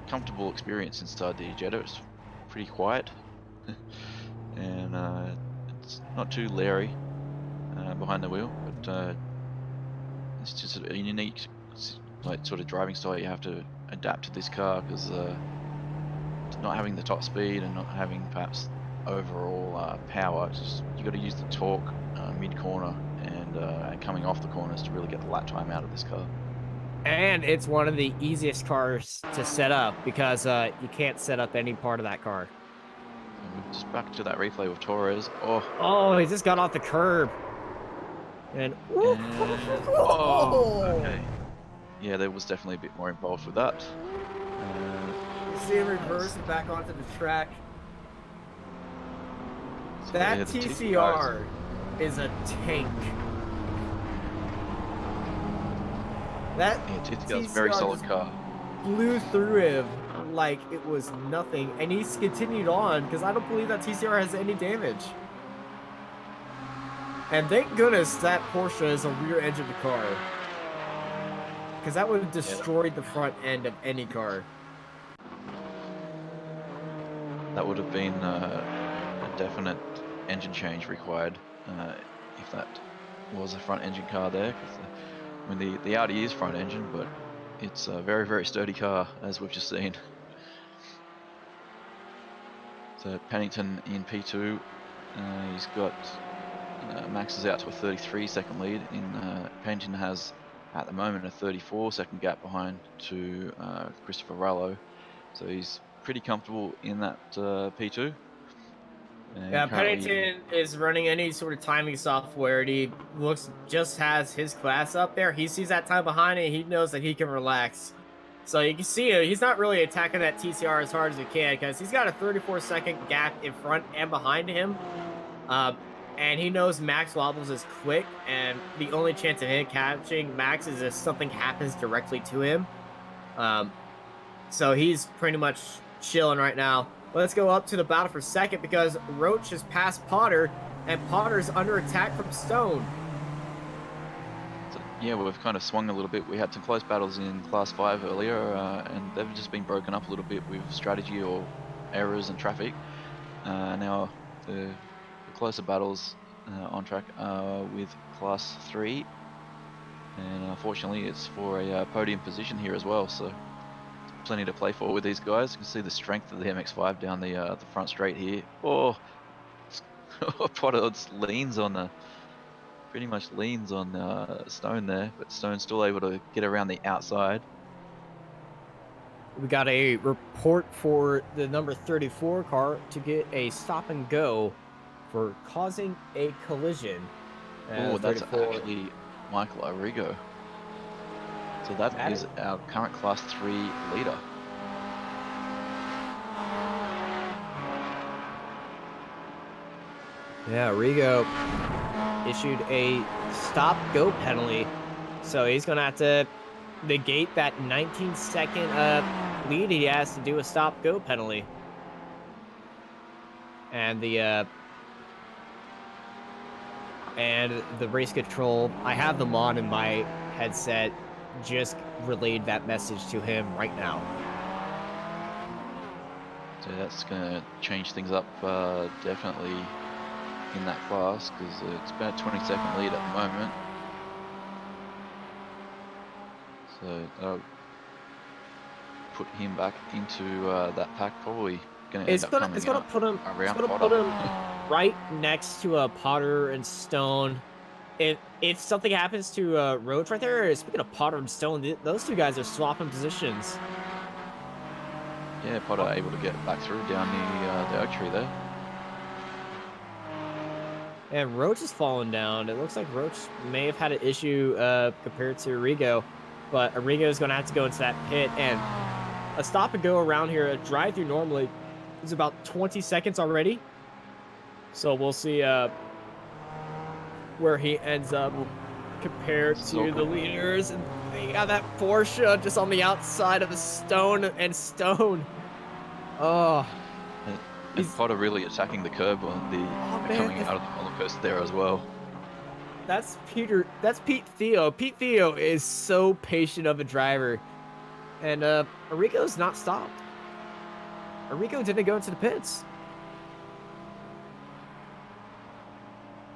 comfortable experience inside the Jetta. It's pretty quiet and it's not too leery behind the wheel, but it's just a unique like sort of driving style you have to adapt to this car, because not having the top speed and not having perhaps overall power, it's just you got to use the torque mid corner and coming off the corners to really get the lap time out of this car. And it's one of the easiest cars to set up because you can't set up any part of that car. So we're just back to that replay with Torres. Oh, he just got off the curb. And okay. Yeah, there was definitely a bit more involved with that. You see him reverse and back onto the track. So That yeah, the TCR is a tank. That TCR is a very solid car. Blew through him like it was nothing, and he's continued on because I don't believe that TCR has any damage. And thank goodness that Porsche is a rear-engined car, because that would have destroyed the front end of any car. That would have been a definite engine change required if that was a front engine car there. Because I mean, the Audi is front engine, but it's a very, very sturdy car, as we've just seen. So Pennington in P2, he's got Max is out to a 33-second lead. Pennington has at the moment a 34-second gap behind to Christopher Rallo, so he's pretty comfortable in that P2. And Yeah, currently, Pennington is running any sort of timing software, and he just has his class up there. He sees that time behind it, he knows that he can relax. So you can see he's not really attacking that TCR as hard as he can, because he's got a 34-second gap in front and behind him. And he knows Max wobbles is quick, and the only chance of him catching Max is if something happens directly to him. So he's pretty much chilling right now. Let's go up to the battle for second, because Roach has passed Potter, and Potter's under attack from Stone. So, yeah, we've kind of swung a little bit. We had some close battles in Class 5 earlier, and they've just been broken up a little bit with strategy or errors and traffic. Now the closer battles on track are with Class 3, and unfortunately it's for a podium position here as well, so plenty to play for with these guys. You can see the strength of the MX-5 down the front straight here. Potter leans on pretty much leans on Stone there, but Stone's still able to get around the outside. We got a report for the number 34 car to get a stop and go for causing a collision. That's actually Michael Arrigo. So that is our current Class 3 leader. Yeah, Arrigo issued a stop-go penalty, so he's going to have to negate that 19-second lead he has to do a stop-go penalty. And the race control, I have them on in my headset, just relayed that message to him right now. So that's going to change things up definitely in that class, because it's about a 20-second lead at the moment. So that'll put him back into that pack, probably going to end up coming put him right next to Potter and Stone. if something happens to Roach right there, speaking of Potter and Stone, those two guys are swapping positions. Yeah, Potter able to get back through down the oak tree there. And Roach is falling down. It looks like Roach may have had an issue compared to Arrigo, but Arrigo is going to have to go into that pit. And a stop and go around here, a drive through normally is about 20 seconds already. So we'll see where he ends up compared This is all to the good. leaders. And they got that Porsche just on the outside of the Stone and Stone. Oh, And he's Potter really attacking the curb on oh the man, coming out of the roller coaster there as well. that's Peter. That's Pete Theo. Pete Theo is so patient of a driver, and Arrigo's not stopped. Arrigo didn't go into the pits.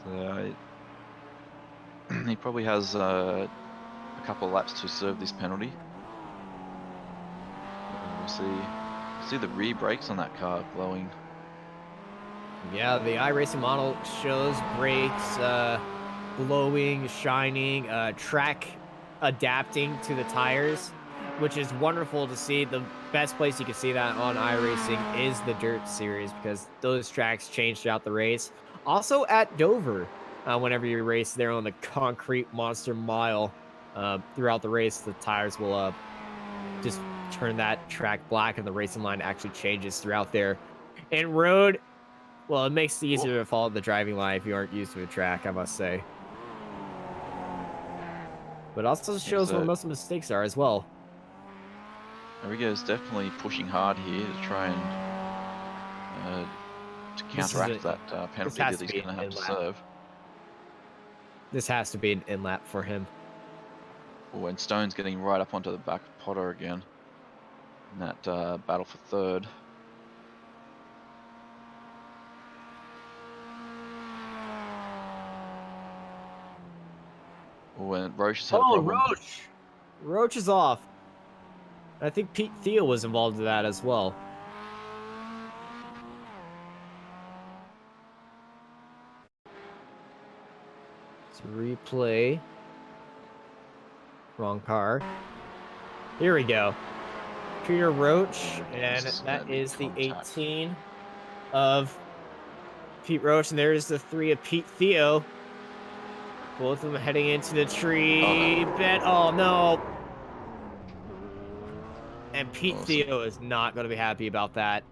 So, he probably has a couple of laps to serve this penalty. We'll see the rear brakes on that car glowing. Yeah, the iRacing model shows brakes glowing, shining, track adapting to the tires, which is wonderful to see. The best place you can see that on iRacing is the Dirt Series because those tracks change throughout the race. Also at Dover, whenever you race there on the concrete monster mile, throughout the race, the tires will just turn that track black and the racing line actually changes throughout there. And road, well, it makes it Oh, easier to follow the driving line if you aren't used to a track, I must say. But also yeah, shows where so most of the mistakes are as well. Arrigo's definitely pushing hard here to try and to This is counteract a that this penalty has that to he's be going an to have in to lap. serve. This has to be an in lap for him. Oh, and Stone's getting right up onto the back of Potter again in that battle for third. Oh, and Roche has had a Oh, problem. Roach! Roach is off. I think Pete Thiel was involved in that as well. Let's replay. Wrong car. Here we go. Peter Roach, This and is going that to be is the contact. 18 of Pete Roach, and there's the 3 of Pete Theo. Both of them heading into the Oh no. tree. Oh no. And Pete Awesome. Theo is not going to be happy about that.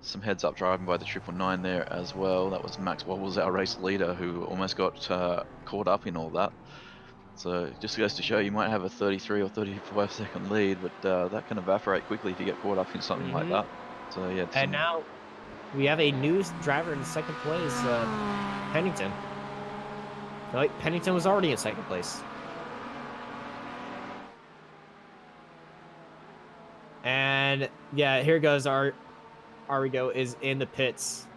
Some heads up driving by the 999 there as well. That was Max Wobbles, our race leader, who almost got caught up in all that. So just goes to show you might have a 33 or 35-second lead, but that can evaporate quickly if you get caught up in something like Hmm. that. So yeah, And some now we have a new driver in second place, Pennington. No, wait, Pennington was already in second place. And yeah, here goes our Arrigo is in the pits.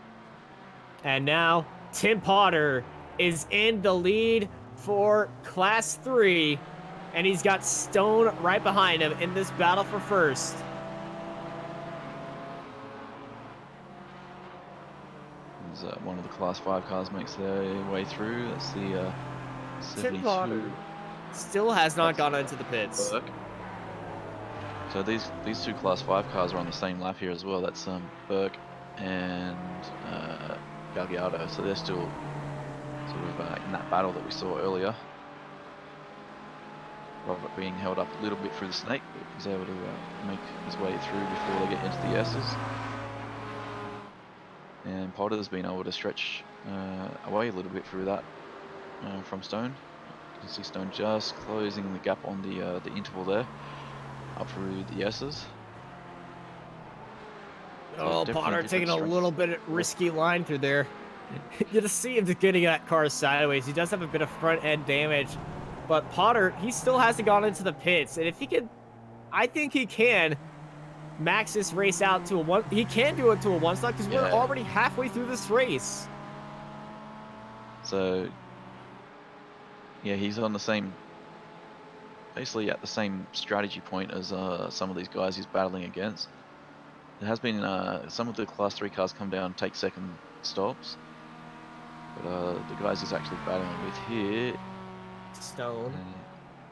And now Tim Potter is in the lead for Class 3. And he's got Stone right behind him in this battle for first. one of the Class 5 cars makes their way through. That's the Tim 72. Potter still has not That's gone into the pits. Burke. So these two Class 5 cars are on the same lap here as well. That's Burke and Galgiardo. So they're still sort of in that battle that we saw earlier. Robert being held up a little bit through the snake, but he's able to make his way through before they get into the S's. And Potter's been able to stretch away a little bit through that from Stone. You can see Stone just closing the gap on the interval there, up through the S's. So Oh, definitely Potter different taking a strengths. little bit of risky line through there. You just see him getting that car sideways. He does have a bit of front end damage, but Potter, he still hasn't gone into the pits. And if he can, I think he can max this race out to a one. He can do it to a one stop because we're Yeah. already halfway through this race. So yeah, he's on the same, basically at the same strategy point as some of these guys he's battling against. There has been some of the Class 3 cars come down and take second stops. But the guys he's actually battling with here, Stone.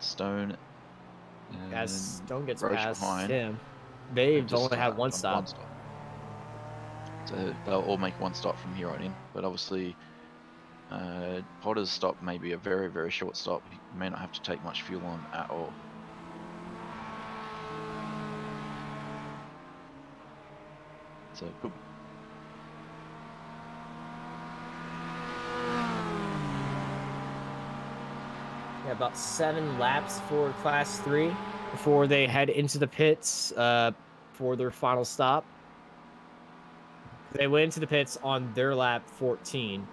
Stone As and Stone gets Roach past behind. him, They've they've just only had one done one stop. stop. So they'll all make one stop from here on in. But obviously, Potter's stop may be a very, very short stop. He may not have to take much fuel on at all. So good. Yeah, about 7 laps for Class 3 before they head into the pits for their final stop. They went into the pits on their lap 14.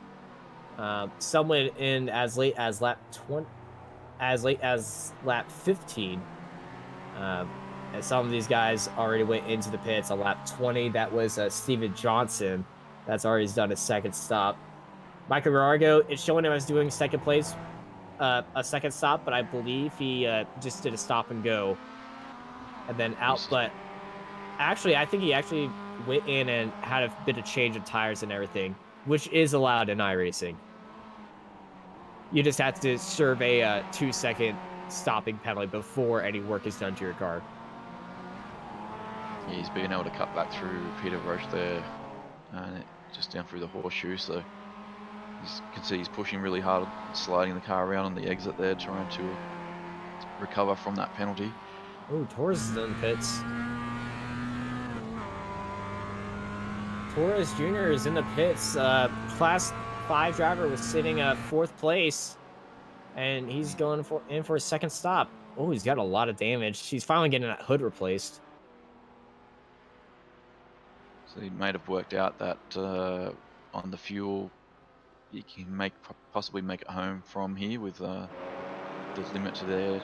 Some went in as late as lap 20, as late as lap 15. And some of these guys already went into the pits on lap 20. That was Steven Johnson. That's already done his second stop. Michael Garargo, it's showing him as doing second place, a second stop, but I believe he just did a stop and go and then out. But actually, I think he actually went in and had a bit of change of tires and everything, which is allowed in iRacing. You just have to serve a 2-second stopping penalty before any work is done to your car. Yeah, he's been able to cut back through Peter Roche there, and just down through the horseshoe. So you can see he's pushing really hard, sliding the car around on the exit there, trying to recover from that penalty. Oh, Torres is in the pits. Torres Jr. is in the pits. Class 5 driver was sitting 4th place, and he's going in for a second stop. Oh, he's got a lot of damage. He's finally getting that hood replaced. So he might have worked out that on the fuel, you can possibly make it home from here with the limit to their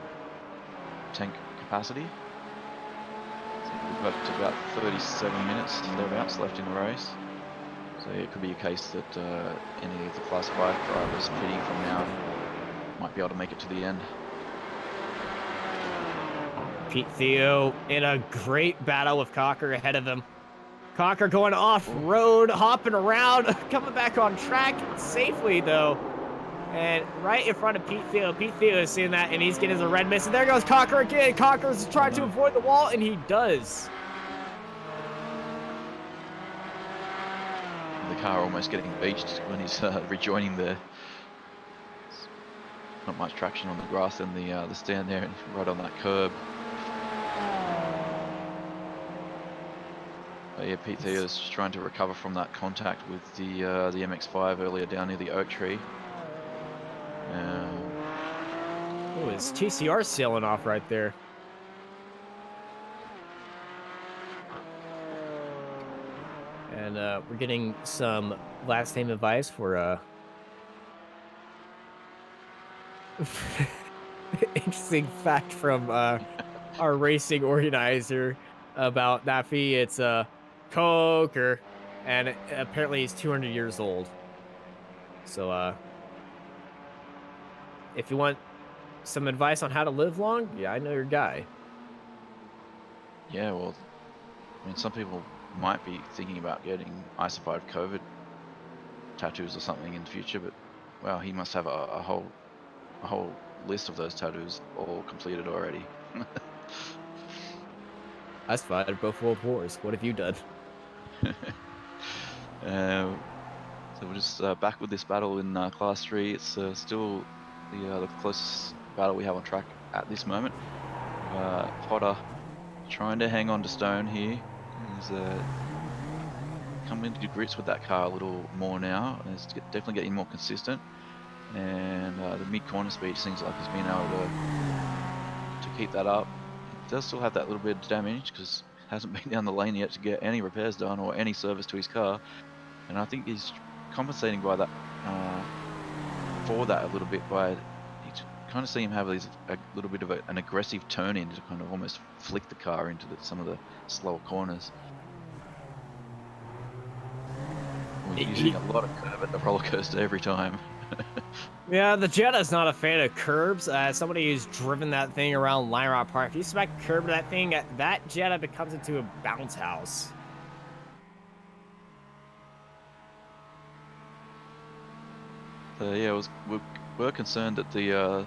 tank capacity. So we've got about 37 minutes thereabouts left in the race. So it could be a case that any of the Class 5 drivers pitting from now might be able to make it to the end. Pete Theo in a great battle with Cocker ahead of him. Cocker going off-road, hopping around, coming back on track safely, though. And right in front of Pete Theo. Pete Theo is seeing that, and he's getting his red miss. And there goes Cocker again. Cocker's trying to avoid the wall, and he does. The car almost getting beached when he's rejoining there. Not much traction on the grass in the stand there, and right on that curb. But yeah, Pete Theo's just trying to recover from that contact with the MX-5 earlier down near the oak tree. Oh, his TCR sailing off right there. And we're getting some last name advice for interesting fact from our racing organizer about Nafi. It's Coker, and apparently he's 200 years old. So if you want some advice on how to live long, yeah, I know your guy. Yeah, well, I mean, some people might be thinking about getting I survived COVID tattoos or something in the future, but wow, he must have a whole list of those tattoos all completed already. I survived both world wars. What have you done? So we're just back with this battle in Class 3. It's still the closest battle we have on track at this moment. Potter trying to hang on to Stone here. He's coming into grips with that car a little more now. It's definitely getting more consistent. And the mid-corner speed seems like he's been able to keep that up. He does still have that little bit of damage because he hasn't been down the lane yet to get any repairs done or any service to his car. And I think he's compensating by that for that a little bit by you kind of see him have a little bit of an aggressive turn in to kind of almost flick the car into some of the slower corners. We're using a lot of curve at the roller coaster every time. Yeah, the Jetta's not a fan of curbs. Somebody who's driven that thing around Lion Rock Park, if you smack a curb to that thing, that Jetta becomes into a bounce house. Yeah, we're concerned that the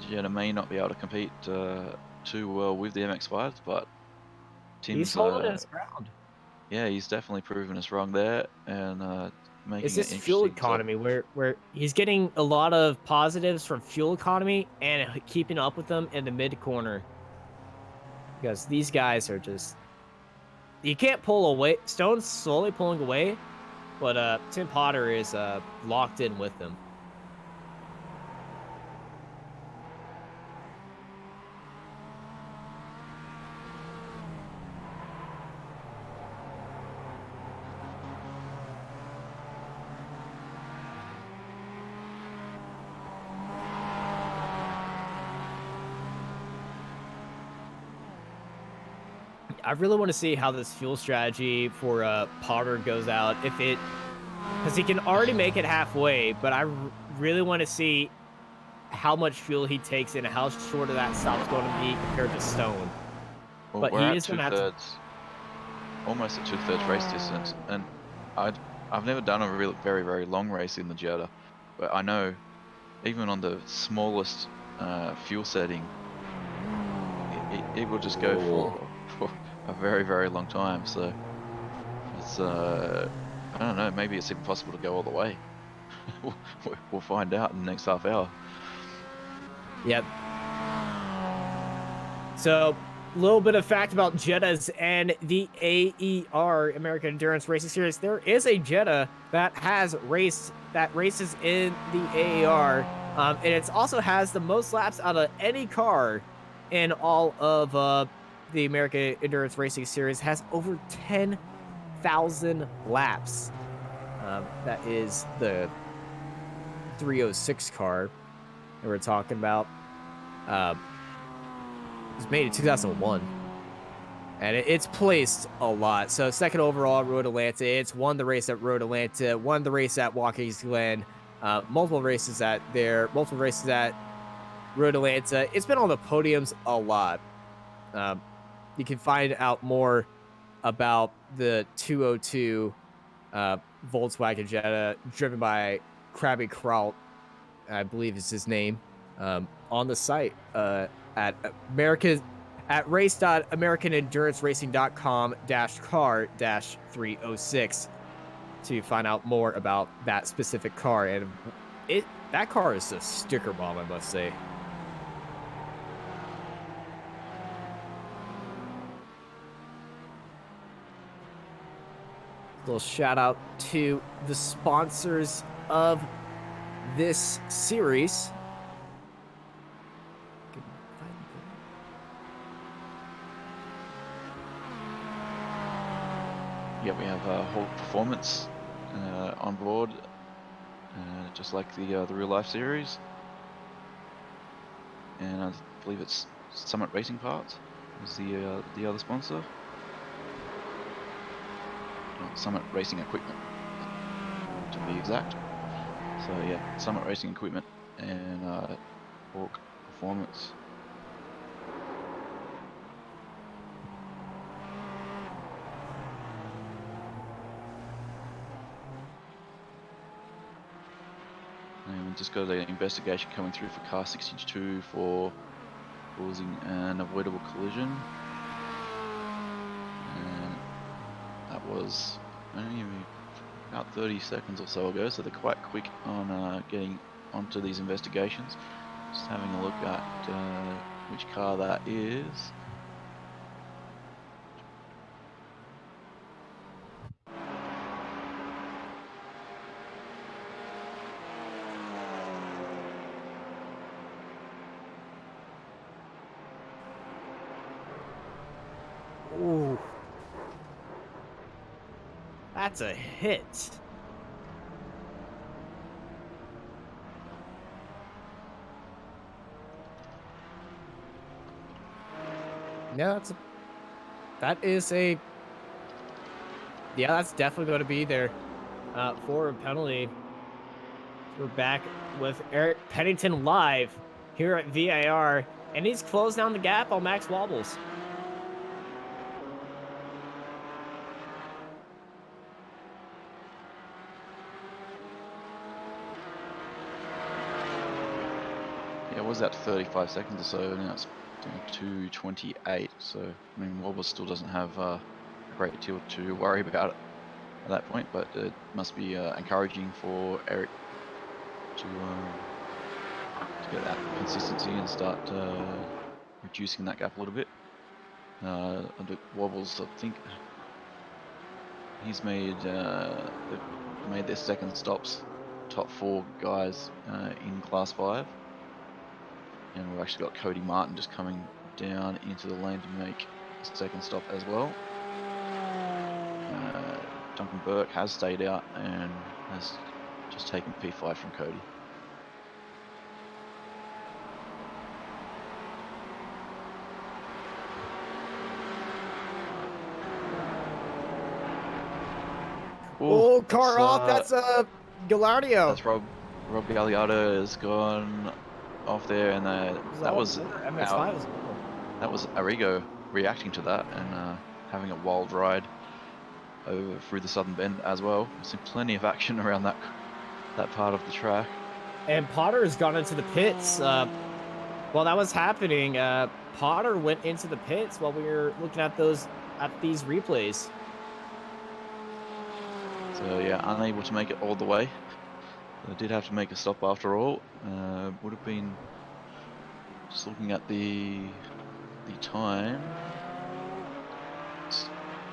Jetta may not be able to compete too well with the MX-5s, but He's Tim's holding his ground. yeah, he's definitely proven us wrong there, and It's making it this fuel interesting to. economy where he's getting a lot of positives from fuel economy and keeping up with them in the mid corner because these guys are just you can't pull away. Stone's slowly pulling away, but Tim Potter is locked in with them. I really want to see how this fuel strategy for Potter goes out. If it, because he can already make it halfway, but really want to see how much fuel he takes and how short of that stop's going to be compared to Stone. Well, But we're he at is going to have to. almost at 2/3 race distance, and I've never done a very very long race in the Jetta, but I know even on the smallest fuel setting, it will just go Whoa. for a very very long time. So it's I don't know, maybe it's even possible to go all the way. We'll find out in the next half hour. Yep. So, a little bit of fact about Jettas and the AER, American Endurance Racing Series. There is a Jetta that races in the AER, and it also has the most laps out of any car in all of the American Endurance Racing Series. Has over 10,000 laps. That is the 306 car that we're talking about. Uh, It was made in 2001. And it's placed a lot. So second overall at Road Atlanta. It's won the race at Road Atlanta, won the race at Watkins Glen, multiple races at Road Atlanta. It's been on the podiums a lot. Um, you can find out more about the 202 Volkswagen Jetta driven by Krabby Kraut, I believe is his name, on the site at race.americanenduranceracing.com-car-306 to find out more about that specific car. And that car is a sticker bomb, I must say. Little shout out to the sponsors of this series. Yeah, we have Whole Performance on board, just like the real life series, and I believe it's Summit Racing Parts is the other sponsor. Summit Racing Equipment, to be exact. So yeah, Summit Racing Equipment and Hawk Performance. And we just got an investigation coming through for car 62 for causing an avoidable collision. And that was only about 30 seconds or so ago, so they're quite quick on getting onto these investigations. Just having a look at which car that is. Ooh. That's a hit. Yeah, that's definitely going to be there for a penalty. We're back with Eric Pennington live here at VIR, and he's closed down the gap on Max Wobbles. Yeah, it was at 35 seconds or so, and now it's down to 28. So I mean, Wobbles still doesn't have a great deal to worry about at that point, but it must be encouraging for Eric to get that consistency and start reducing that gap a little bit. Under Wobbles, I think he's made their second stops, top 4 guys in Class 5, and we've actually got Cody Martin just coming down into the lane to make a second stop as well. Duncan Burke has stayed out and has just taken P5 from Cody. Oh, car off. That's Gallardo. That's Rob Gallardo has gone off there, and that was MX5 that was Arrigo reacting to that and having a wild ride over through the southern bend as well. I've seen plenty of action around that part of the track. And Potter has gone into the pits. While that was happening, Potter went into the pits while we were looking at these replays. So yeah, unable to make it all the way. I did have to make a stop after all. Would have been just looking at the time.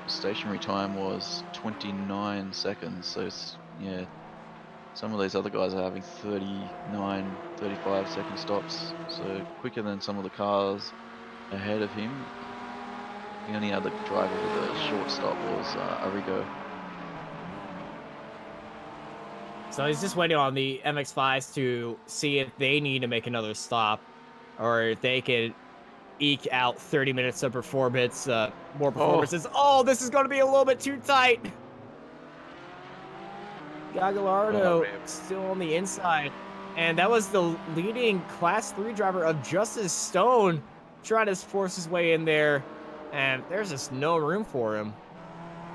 Stationary time was 29 seconds. So yeah, some of these other guys are having 39, 35 second stops. So quicker than some of the cars ahead of him. The only other driver with a short stop was Arrigo. So he's just waiting on the MX5s to see if they need to make another stop, or if they can eke out 30 minutes of performance, more performances. Oh, this is going to be a little bit too tight. Gallardo still on the inside. And that was the leading Class 3 driver of Justice Stone trying to force his way in there. And there's just no room for him.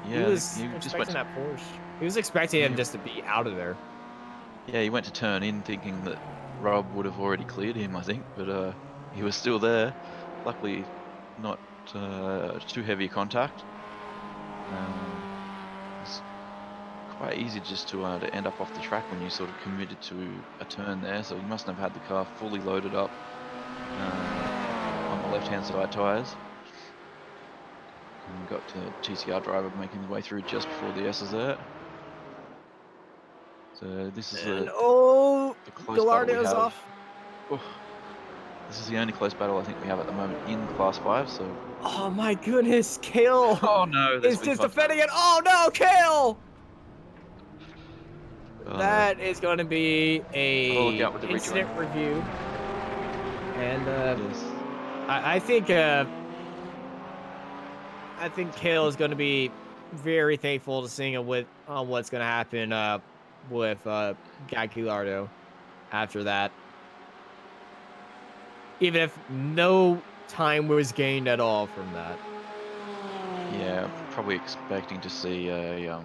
Yeah, he was expecting that Porsche. He was expecting him just to be out of there. Yeah, he went to turn in thinking that Rob would have already cleared him, I think, but he was still there. Luckily, not too heavy contact. It's quite easy just to end up off the track when you sort of committed to a turn there. So he mustn't have had the car fully loaded up on the left-hand side tyres. And got to TCR driver making his way through just before the S is there. So this is the close battle we have. Off. Oh, this is the only close battle I think we have at the moment in Class 5. So. Oh my goodness, Kale! Oh no! Is just defending it. Oh no, Kale! That is going to be a incident review, and yes. I think Kale is going to be very thankful to seeing what's going to happen with Gallardo after that. Even if no time was gained at all from that. Yeah, probably expecting to see a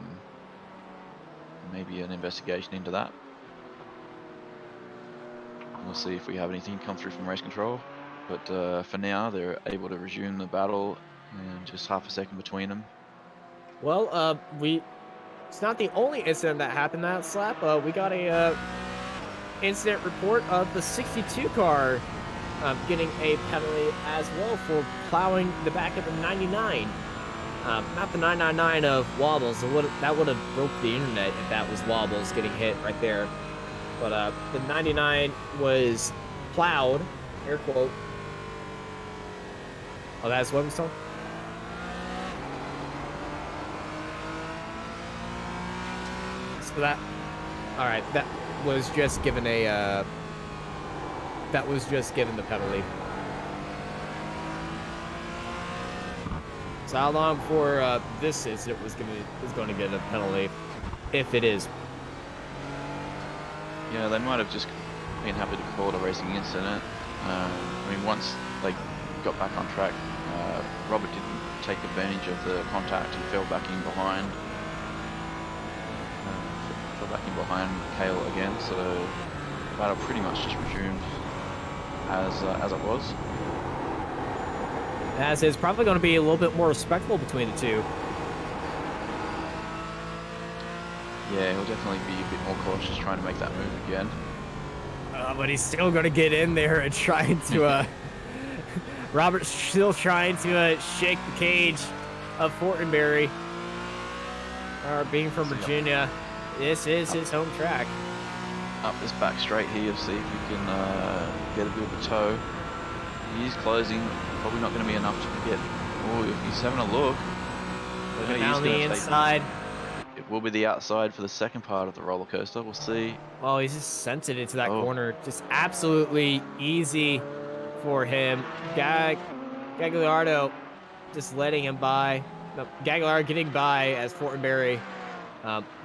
maybe an investigation into that. We'll see if we have anything come through from race control. But for now, they're able to resume the battle, and just half a second between them. Well, it's not the only incident that happened that slap. We got a incident report of the 62 car getting a penalty as well for plowing the back of the 99. Not the 999 of Wobbles. That would have broke the internet if that was Wobbles getting hit right there. But the 99 was plowed, air quote. Oh, that's what we saw? So that, all right, that was just given the penalty. So how long before this incident is going to get a penalty, if it is? Yeah, they might have just been happy to call it a racing incident. I mean, once they got back on track, Robert didn't take advantage of the contact. He fell back in behind. Fell back in behind Kale again, so the battle pretty much just resumed as it was. As is probably going to be a little bit more respectful between the two. Yeah, he'll definitely be a bit more cautious trying to make that move again. But he's still going to get in there and trying to, Robert's still trying to shake the cage of Fortenberry. Being from Virginia, this is his home track. Up this back straight here, see if we can get a bit of a toe. He's closing, probably not going to be enough to get. Oh, if he's having a look. Down the inside. It will be the outside for the second part of the roller coaster. We'll see. Oh, he's just sent it into that corner. Just absolutely easy for him. Gagliardo just letting him by. No, Gagliardo getting by as Fortenberry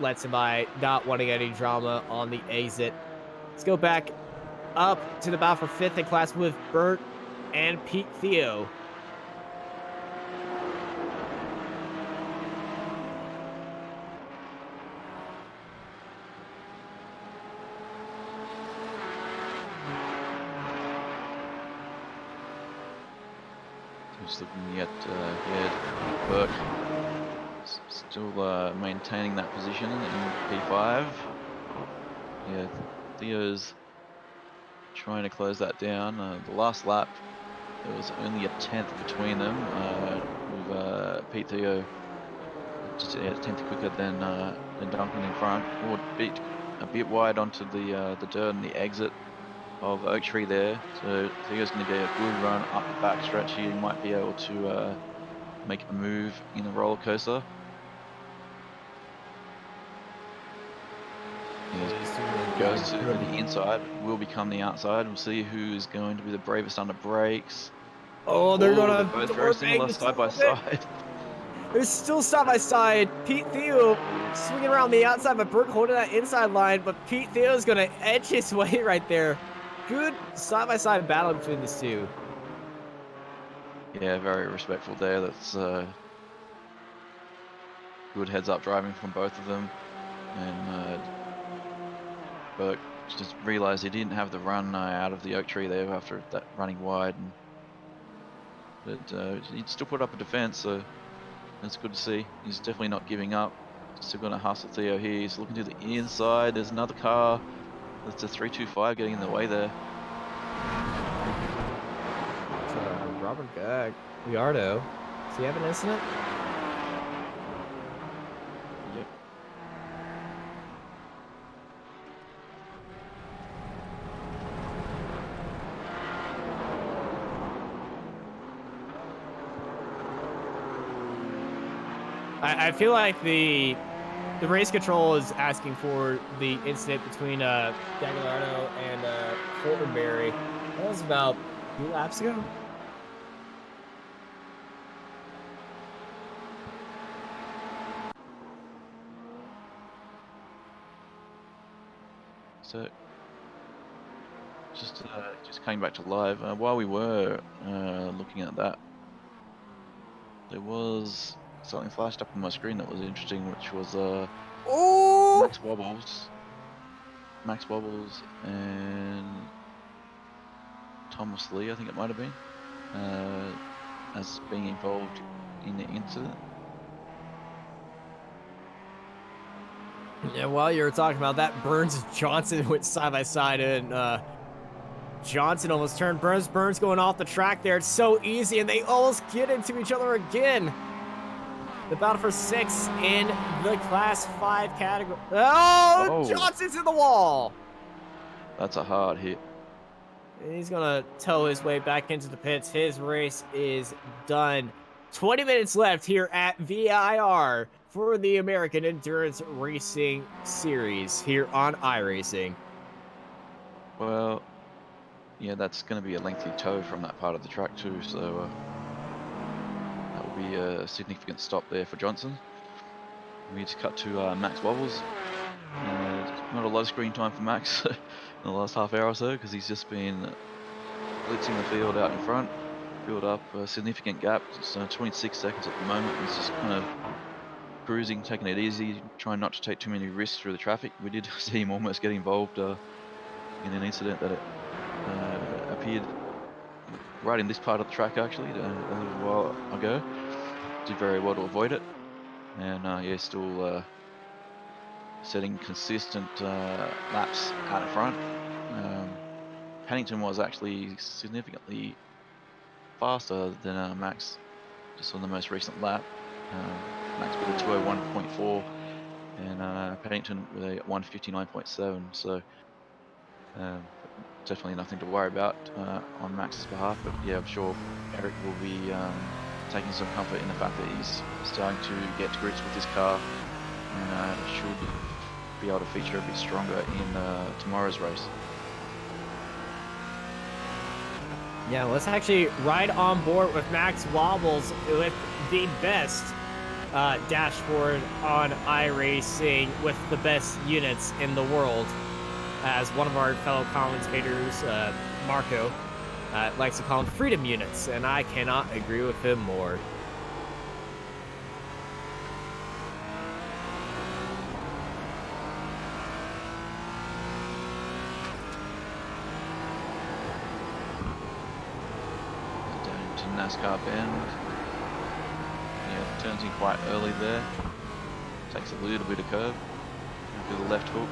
lets him by, not wanting any drama on the exit. Let's go back up to the battle for fifth in class with Bert and Pete Theo. Just looking at Burke still maintaining that position in P5. Yeah, Theo's trying to close that down. The last lap, there was only a tenth between them. With Pete Theo just a tenth quicker than Duncan in front, or a bit wide onto the dirt and the exit of Oak Tree there. So Theo's going to get a good run up the back stretch here. He might be able to make a move in the roller coaster. Goes to the inside, will become the outside. We'll see who is going to be the bravest under brakes. Oh, they're gonna both very similar side by side. They're still side by side. Pete Theo swinging around the outside, but Bert holding that inside line. But Pete Theo's gonna edge his way right there. Good side by side battle between these two. Yeah, very respectful there. That's good heads up driving from both of them. And Burke just realised he didn't have the run out of the Oak Tree there after that running wide. But he'd still put up a defence, so that's good to see. He's definitely not giving up. Still going to hustle Theo here. He's looking to the inside. There's another car. That's a 325 getting in the way there. Robert Gagliardo. Does he have an incident? Yep. I feel like the race control is asking for the incident between Gagliardo and Fortenberry. That was about 2 laps ago. So just coming back to live, while we were looking at that, there was something flashed up on my screen that was interesting, which was Max Wobbles and Thomas Lee, I think it might have been, as being involved in the incident. Yeah, while you were talking about that, Burns and Johnson went side by side, and Johnson almost turned Burns. Burns going off the track there. It's so easy, and they almost get into each other again. The battle for 6 in the Class 5 category. Oh, Johnson's in the wall. That's a hard hit. And he's going to tow his way back into the pits. His race is done. 20 minutes left here at VIR for the American Endurance Racing Series here on iRacing. Well, yeah, that's going to be a lengthy tow from that part of the track too, so that will be a significant stop there for Johnson. We just cut to Max Wobbles. Not a lot of screen time for Max in the last half hour or so, because he's just been blitzing the field out in front. Build up a significant gap. It's 26 seconds at the moment. He's just kind of cruising, taking it easy, trying not to take too many risks through the traffic. We did see him almost get involved in an incident that appeared right in this part of the track actually a little while ago. Did very well to avoid it, and yeah, still setting consistent laps out in front. Pennington was actually significantly faster than Max just on the most recent lap. Max with a 201.4 and Pennington with a 159.7, so definitely nothing to worry about on Max's behalf. But yeah, I'm sure Eric will be taking some comfort in the fact that he's starting to get to grips with his car and should be able to feature a bit stronger in tomorrow's race. Yeah, let's actually ride on board with Max Wobbles with the best dashboard on iRacing with the best units in the world. As one of our fellow commentators, Marco, likes to call them freedom units, and I cannot agree with him more. NASCAR bend. Yeah, turns in quite early there. Takes a little bit of curve. Do the left hook.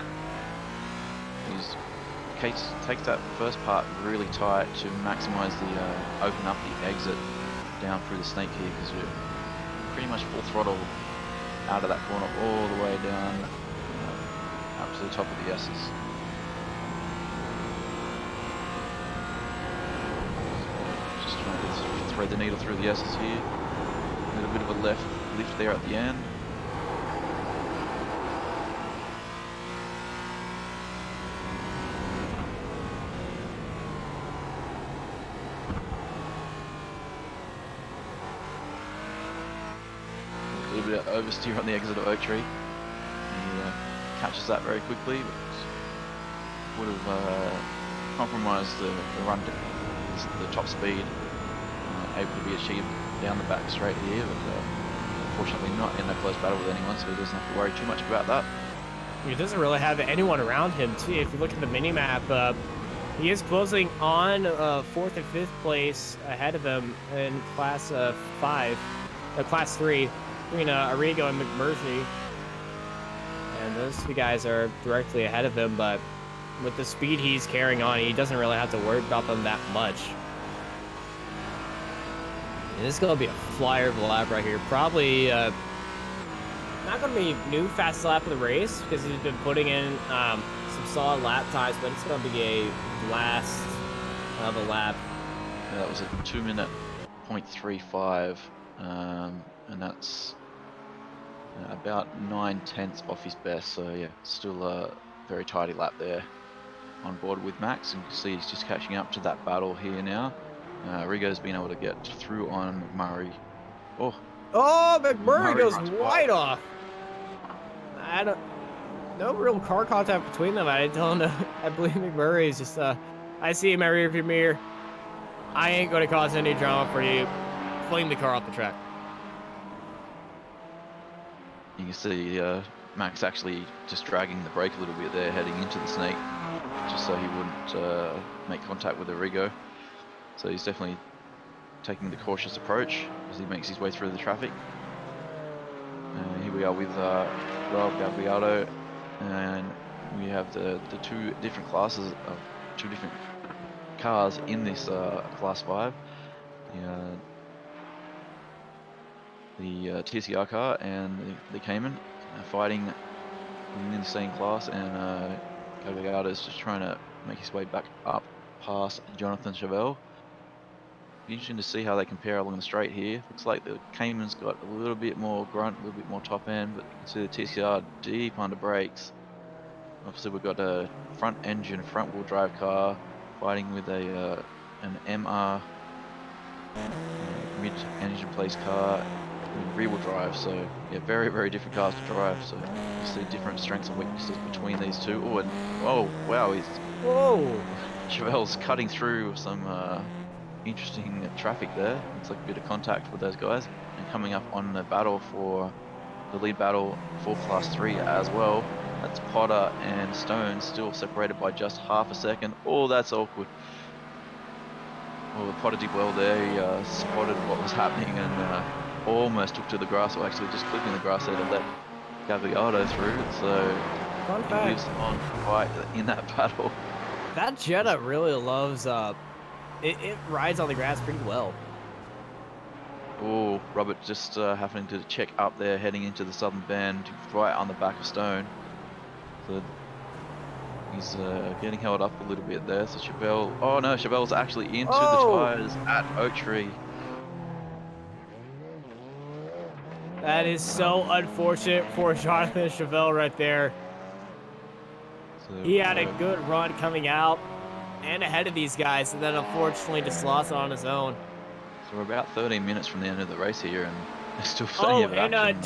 Takes that first part really tight to maximise the open up the exit down through the snake here, because you're pretty much full throttle out of that corner all the way down up to the top of the S's. Thread the needle through the S's here. A little bit of a left lift there at the end. A little bit of oversteer on the exit of Oak Tree. He catches that very quickly, but would have compromised the run to the top speed. Able to be achieved down the back straight here, but unfortunately not in a close battle with anyone, so he doesn't have to worry too much about that. He doesn't really have anyone around him, too. If you look at the mini-map, he is closing on 4th and 5th place ahead of him in Class 5, Class 3, between Arrigo and McMurphy. And those two guys are directly ahead of him, but with the speed he's carrying on, he doesn't really have to worry about them that much. This is going to be a flyer of a lap right here. Probably not going to be new fastest lap of the race because he's been putting in some solid lap times, but it's going to be a blast of a lap. Yeah, that was a 2-minute 0.35, and that's about 9/10 off his best. So yeah, still a very tidy lap there on board with Max, and you can see he's just catching up to that battle here now. Rigo's been able to get through on McMurray. Oh, McMurray goes runs wide off. No real car contact between them. I don't know. I believe McMurray is just, I see him in my rearview mirror. I ain't going to cause any drama for you. Fling the car off the track. You can see Max actually just dragging the brake a little bit there, heading into the snake, just so he wouldn't make contact with the Rigo. So he's definitely taking the cautious approach as he makes his way through the traffic. Here we are with Raul Gagliardo, and we have the two different classes of two different cars in this Class 5. The TCR car and the Cayman fighting in the same class, and Gagliardo is just trying to make his way back up past Jonathan Chevelle. Be interesting to see how they compare along the straight here. Looks like the Cayman's got a little bit more grunt, a little bit more top end, but you can see the TCR deep under brakes. Obviously we've got a front engine, front wheel drive car fighting with an MR mid engine place car with rear wheel drive. So yeah, very, very different cars to drive. So you see different strengths and weaknesses between these two. Oh, and oh wow, Chevelle's cutting through some interesting traffic there. Looks like a bit of contact with those guys, and coming up on the battle for the lead battle for Class 3 as well. That's Potter and Stone still separated by just half a second. Oh, that's awkward. Well, Potter did well there. He spotted what was happening and almost took to the grass, or actually just clipping the grass there to let Gagliardo through. So Fun he fact, lives on quite in that battle. that Jetta really loves, it rides on the grass pretty well. Oh, Robert just happening to check up there, heading into the southern bend, right on the back of Stone. So he's getting held up a little bit there. So Chevelle, oh no, Chevelle's actually into the Oh! tires at Oak Tree. That is so unfortunate for Jonathan Chevelle right there. So He had a good run coming out and ahead of these guys, and then unfortunately just lost it on his own. so we're about 13 minutes from the end of the race here, and there's still plenty Oh, of and action.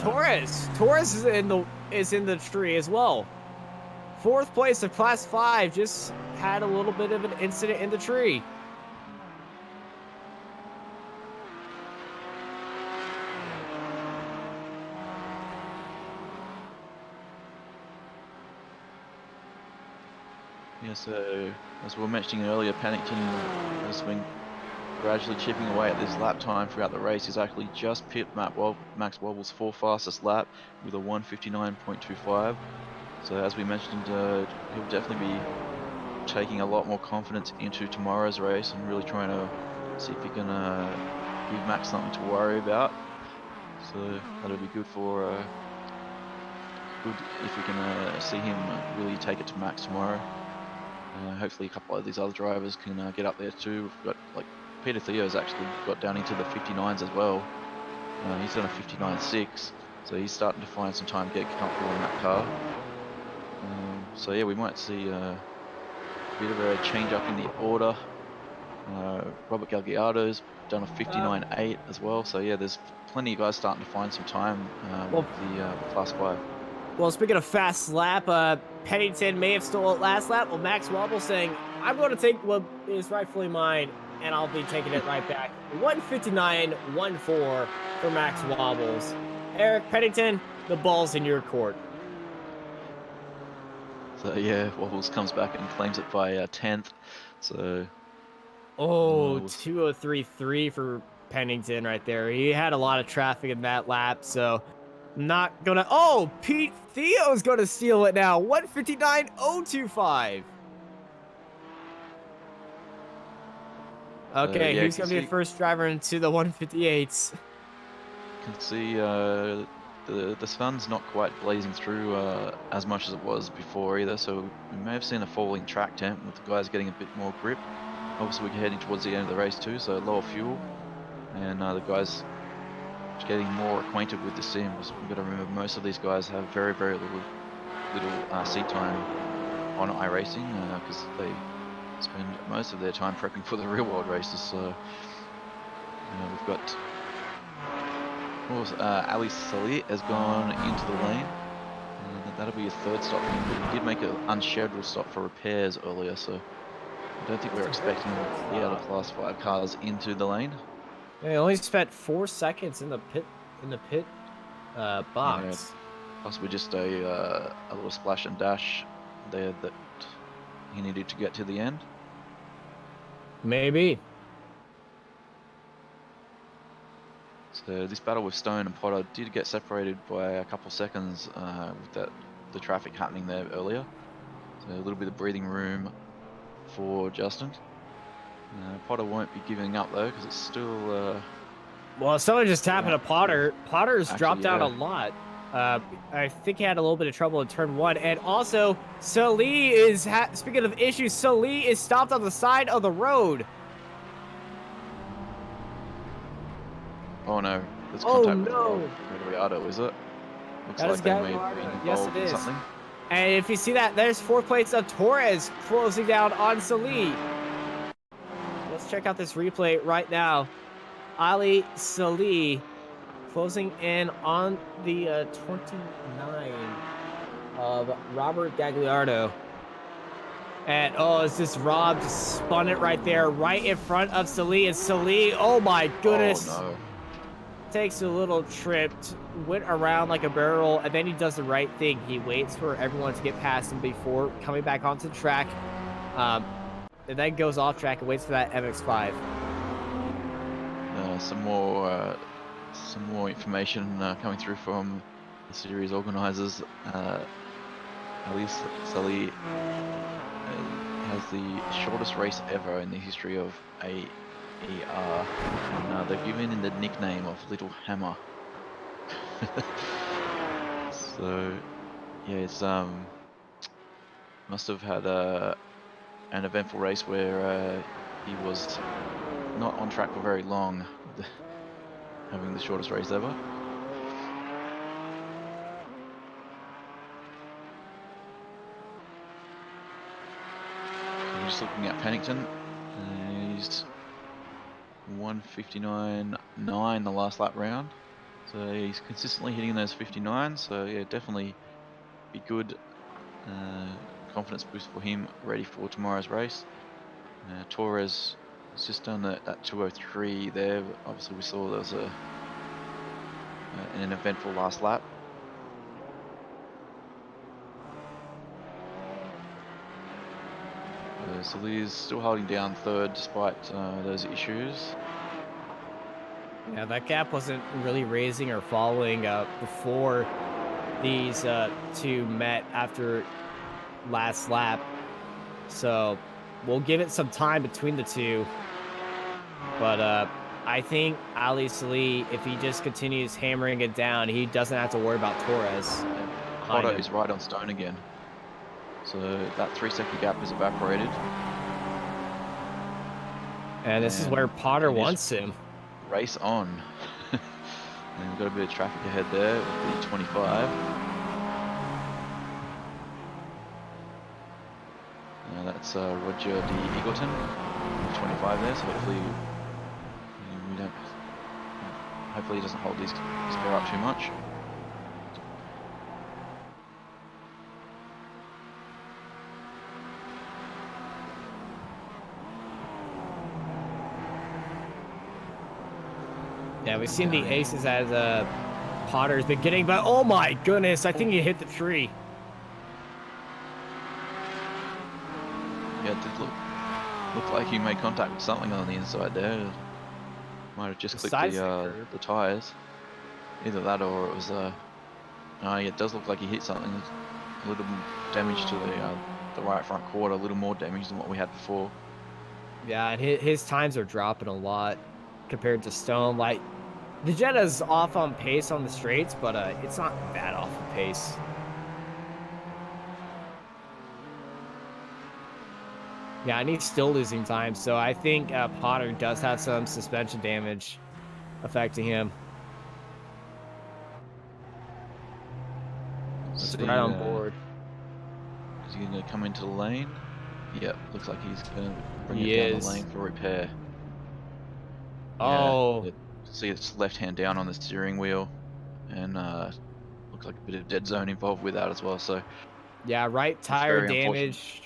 Torres is in the tree as well. 4th place of Class 5 just had a little bit of an incident in the tree. Yeah, so as we were mentioning earlier, Pennington has been gradually chipping away at this lap time throughout the race. He's actually just pipped Max Wobble's 4th fastest lap with a 1:59.25. So as we mentioned, he'll definitely be taking a lot more confidence into tomorrow's race and really trying to see if he can give Max something to worry about. So that'll be good for good if we can see him really take it to Max tomorrow. Hopefully a couple of these other drivers can get up there too. We've got like Peter Theo's actually got down into the 59s as well. He's done a 59.6, so he's starting to find some time to get comfortable in that car. So yeah, we might see a bit of a change up in the order. Robert Gagliardo's done a 59.8 as well. So yeah, there's plenty of guys starting to find some time Well, with the Class 5. Well, speaking of fast lap, Pennington may have stole it last lap. Well, Max Wobble saying, I'm going to take what is rightfully mine, and I'll be taking it right back. 159.14 for Max Wobbles. Eric Pennington, the ball's in your court. So yeah, Wobbles comes back and claims it by 10th. So Oh, 2:03.3 for Pennington right there. He had a lot of traffic in that lap, so not gonna. Oh, Pete Theo's gonna steal it now. 159.025. Okay, yeah, who's gonna be the first driver into the 158s? can see the sun's not quite blazing through as much as it was before either, so we may have seen a falling track temp with the guys getting a bit more grip. Obviously we're heading towards the end of the race too, so lower fuel, and the guys getting more acquainted with the sim. We've got to remember most of these guys have very little seat time on iRacing because they spend most of their time prepping for the real world races. So we've got Ali Salih has gone into the lane. That'll be a 3rd stop for him, but he did make an unscheduled stop for repairs earlier, so I don't think we're expecting the other Class 5 cars into the lane. They only spent 4 seconds in the pit box. Yeah, possibly just a little splash and dash there that he needed to get to the end. Maybe. So this battle with Stone and Potter did get separated by a couple seconds with the traffic happening there earlier. So a little bit of breathing room for Justin. Potter won't be giving up though because it's still. Well, someone just tapping to Potter. Potter's dropped down yeah. a lot. I think he had a little bit of trouble in turn 1. And also, Salih is, speaking of issues, Salih is stopped on the side of the road. Oh no, there's Oh contact no. with Gagliardo, is it? Looks That like is they may have Gagliardo. been Yes, involved it in is. something. And if you see that, there's 4 plates of Torres closing down on Salih. Let's check out this replay right now. Ali Salih closing in on the 29 of Robert Gagliardo. And oh, it's just Rob just spun it right there, right in front of Salih. And Salih, oh my goodness, Oh no. takes a little trip, went around like a barrel, and then he does the right thing. He waits for everyone to get past him before coming back onto the track. And then goes off track and waits for that MX-5. some more information coming through from the series organisers. Ali Sully has the shortest race ever in the history of AER, and they've given him the nickname of Little Hammer. So yeah, it's must have had an eventful race where he was not on track for very long, having the shortest race ever. So we're just looking at Pennington. He's 1:59.9 the last lap round. So he's consistently hitting those 59s. So yeah, definitely be good. Confidence boost for him, ready for tomorrow's race. Torres has just done that 2:03 there. Obviously, we saw there was an eventful last lap. So Lee's still holding down third despite those issues. Yeah, that gap wasn't really raising or falling before these two met after last lap. So we'll give it some time between the two. But I think Ali Salih, if he just continues hammering it down, he doesn't have to worry about Torres. Potter is right on Stone again. So that 3-second gap has evaporated. And this is where Potter wants him. Race on. And we've got a bit of traffic ahead there with the 25. That's Roger D. Eagleton, 25 there, so hopefully he doesn't hold his car up too much. Yeah, we've seen the aces as Potter's been getting, but oh my goodness, I think he hit the tree. Yeah, it did look like he made contact with something on the inside there. Might have just clipped the tyres. Either that or it was yeah, it does look like he hit something. A little damage to the right front quarter, a little more damage than what we had before. Yeah, and his times are dropping a lot compared to Stone. Like, the Jetta's off on pace on the straights, but it's not that off of pace. Yeah, and he's still losing time, so I think Potter does have some suspension damage affecting him. That's right on board. Is he going to come into the lane? Yep, looks like he's going to bring it down the lane for repair. Oh. Yeah, see its left hand down on the steering wheel, and looks like a bit of dead zone involved with that as well. So yeah, right tire damage.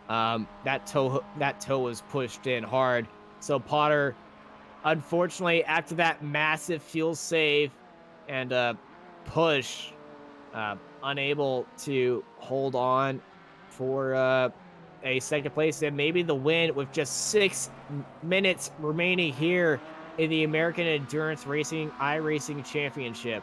That toe was pushed in hard. So Potter, unfortunately, after that massive fuel save and push, unable to hold on for a second place and maybe the win with just 6 minutes remaining here in the American Endurance Racing iRacing Championship.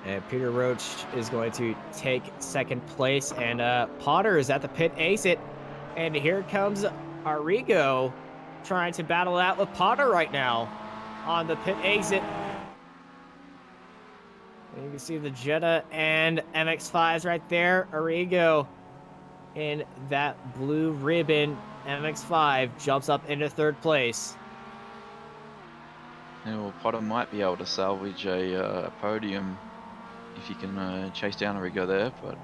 And Peter Roach is going to take second place. And Potter is at the pit exit. And here comes Arrigo trying to battle out with Potter right now on the pit exit. And you can see the Jetta and MX-5s right there. Arrigo in that blue ribbon MX-5 jumps up into third place. Yeah, well, Potter might be able to salvage a podium if he can chase down Arrigo there, but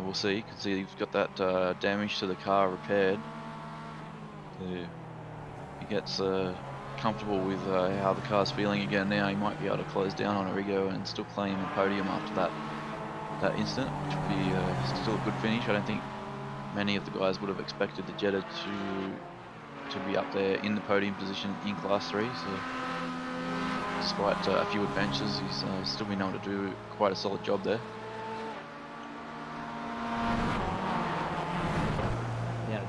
we'll see. You can see he's got that damage to the car repaired. So he gets comfortable with how the car's feeling again now. He might be able to close down on Arrigo and still claim a podium after that incident, which would be still a good finish. I don't think many of the guys would have expected the Jetta to be up there in the podium position in Class 3. So despite a few adventures, he's still been able to do quite a solid job there.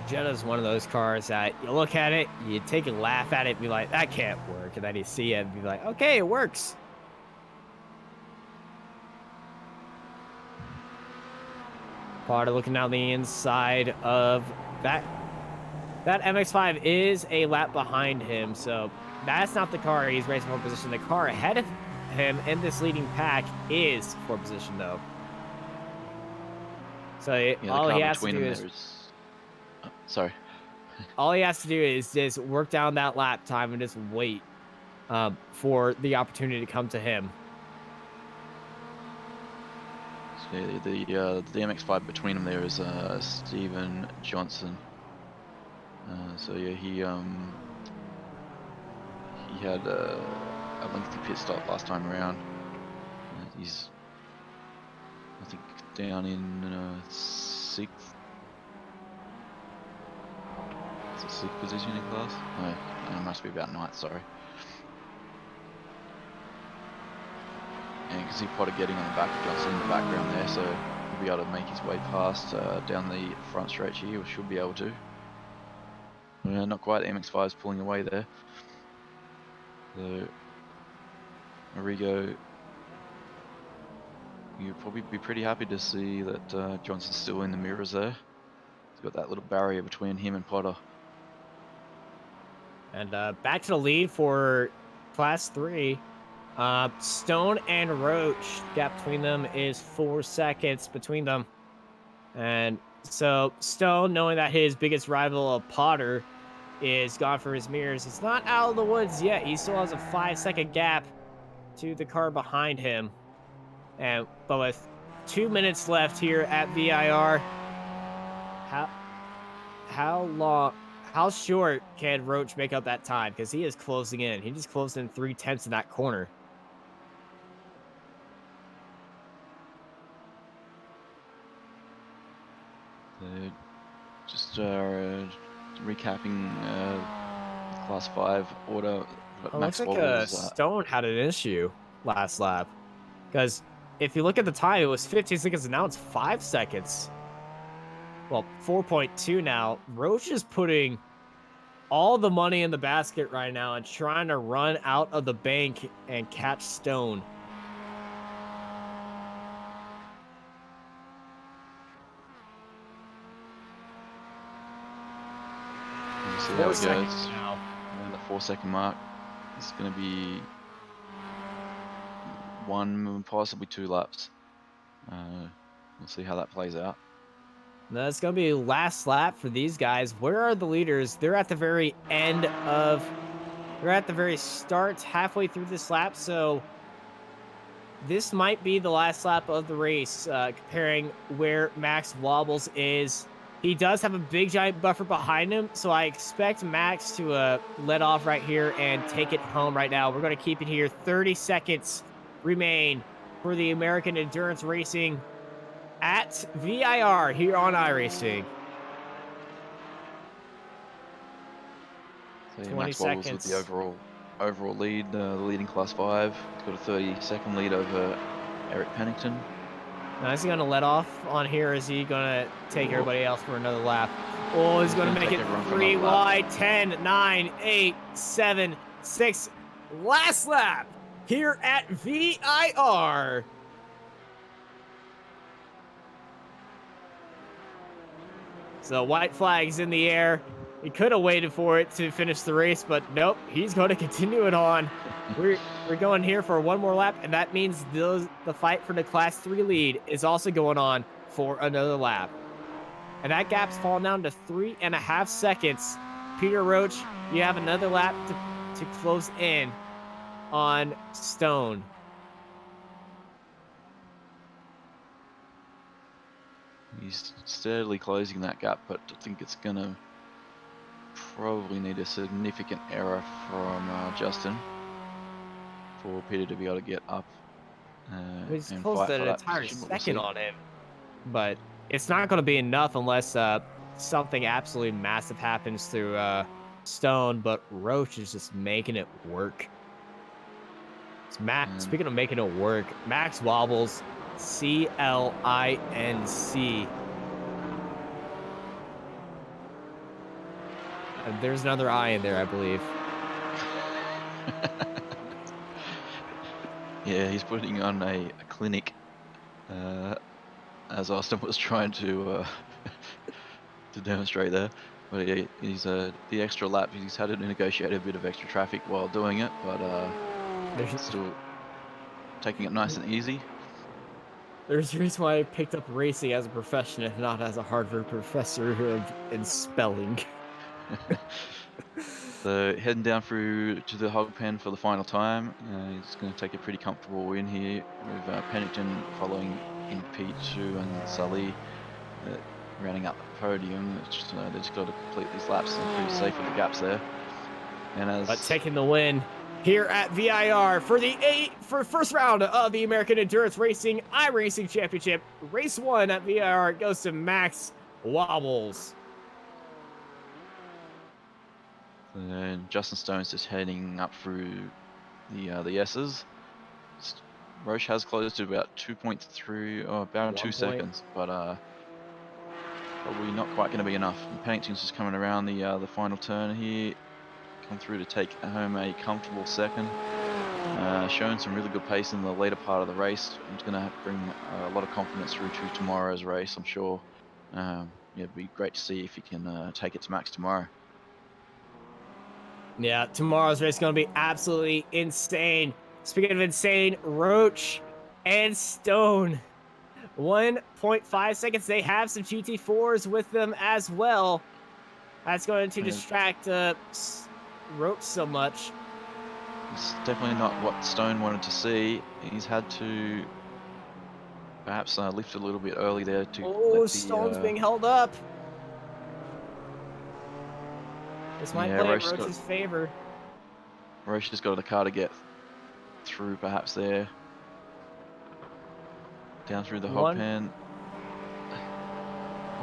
Jetta's one of those cars that you look at it, you take a laugh at it, be like, that can't work. And then you see it and be like, okay, it works. Part of looking down the inside of that. That MX-5 is a lap behind him, so that's not the car he's racing for position. The car ahead of him in this leading pack is for position, though. So Yeah, the all he car has to between do them is there is. Oh, sorry. all he has to do is just work down that lap time and just wait for the opportunity to come to him. So yeah, the MX-5 between them there is Stephen Johnson. So yeah, he had a lengthy pit stop last time around. He's, I think, down in sixth. Is it sixth position in class? No, it must be about ninth. Sorry. And you can see Potter getting on the back of Johnson in the background there, so he'll be able to make his way past down the front stretch here, or should be able to. Not quite. MX-5 is pulling away there. So Arrigo, you'd probably be pretty happy to see that Johnson's still in the mirrors there. He's got that little barrier between him and Potter. And back to the lead for Class 3. Stone and Roach, gap between them is 4 seconds between them. And so Stone, knowing that his biggest rival of Potter is gone for his mirrors, he's not out of the woods yet. He still has a 5-second gap to the car behind him. But with 2 minutes left here at VIR, how short can Roach make up that time? Because he is closing in. He just closed in 3/10 in that corner. So just recapping Class 5 order. It looks Max like Wobbles. Stone had an issue last lap. Because if you look at the time, it was 15 seconds, and now it's 5 seconds. Well, 4.2 now. Roach is putting all the money in the basket right now and trying to run out of the bank and catch Stone. We'll see how it goes. Now. The 4-second mark. It's going to be 1, possibly 2 laps. We'll see how that plays out. That's going to be last lap for these guys. Where are the leaders? They're at the very end of... They're at the very start, halfway through this lap, so this might be the last lap of the race, comparing where Max Wobbles is. He does have a big, giant buffer behind him, so I expect Max to let off right here and take it home right now. We're going to keep it here. 30 seconds remain for the American Endurance Racing at VIR here on iRacing. So yeah, Max Wobbles with the overall lead, the leading Class 5. He's got a 30-second lead over Eric Pennington. Now, is he going to let off on here? Or is he going to take everybody else for another lap? Oh, he's going to make it 3 wide. 10, 9, 8, 7, 6. Last lap here at VIR. So white flag's in the air. He could have waited for it to finish the race, but nope, he's going to continue it on. We're going here for one more lap, and that means the fight for the Class 3 lead is also going on for another lap. And that gap's fallen down to 3.5 seconds. Peter Roach, you have another lap to close in on Stone. He's steadily closing that gap, but I think it's going to probably need a significant error from Justin for Peter to be able to get up He's and close fight to for an that entire position. second on him, but it's not going to be enough unless something absolutely massive happens to Stone. But Roach is just making it work. It's speaking of making it work, Max Wobbles, CLINC. There's another I in there, I believe. Yeah, he's putting on a clinic, uh, as Austin was trying to to demonstrate there. But yeah, he's the extra lap. He's had to negotiate a bit of extra traffic while doing it, but There's still taking it nice and easy. there's a reason why I picked up racing as a profession and not as a Harvard professor of in spelling. So heading down through to the hog pen for the final time. He's going to take a pretty comfortable win here with Pennington following in P2 and Sully uh, rounding out the podium. It's just, they just got to complete these laps and pretty safe with the gaps there. And But as taking the win here at VIR for first round of the American Endurance Racing iRacing Championship. Race 1 at VIR goes to Max Wobbles. Justin Stone's just heading up through the S's. Roche has closed to about 2.3, or about 2 seconds, but probably not quite going to be enough. And Pennington's just coming around the final turn here, come through to take home a comfortable second. Showing some really good pace in the later part of the race. It's going to bring a lot of confidence through to tomorrow's race, I'm sure. Yeah, it'd be great to see if he can take it to Max tomorrow. Yeah, tomorrow's race is going to be absolutely insane. Speaking of insane, Roach and Stone. 1.5 seconds. They have some GT4s with them as well. That's going to distract Roach so much. It's definitely not what Stone wanted to see. He's had to perhaps lift a little bit early there to Oh, let Stone's the being held up. This might yeah play in Roach's favor. Roche has got the car to get through perhaps there. Down through the hog pen.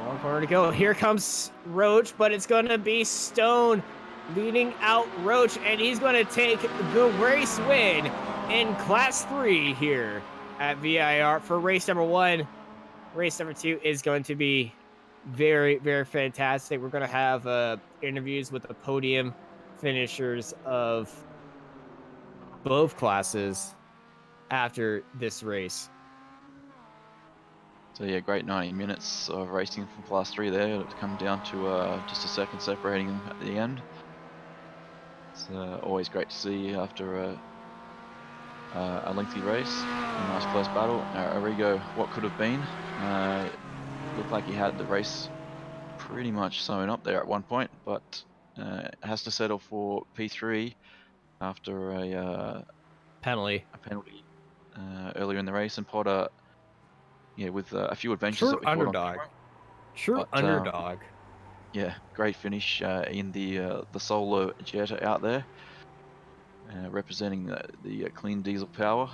One corner to go. Here comes Roach, but it's going to be Stone leading out Roach, and he's going to take the race win in Class 3 here at VIR for race number 1. Race number 2 is going to be very, very fantastic. We're going to have interviews with the podium finishers of both classes after this race. So yeah, great 90 minutes of racing from Class 3 there. It's come down to just a second separating them at the end. It's always great to see after a lengthy race. A nice close battle. Arrigo, what could have been. Looked like he had the race pretty much sewn up there at one point, but has to settle for P3 after Penalty. a penalty earlier in the race. And Potter, yeah, with a few adventures True that we caught on underdog. camera. True But underdog. yeah, great finish in the solo Jetta out there, representing the clean diesel power.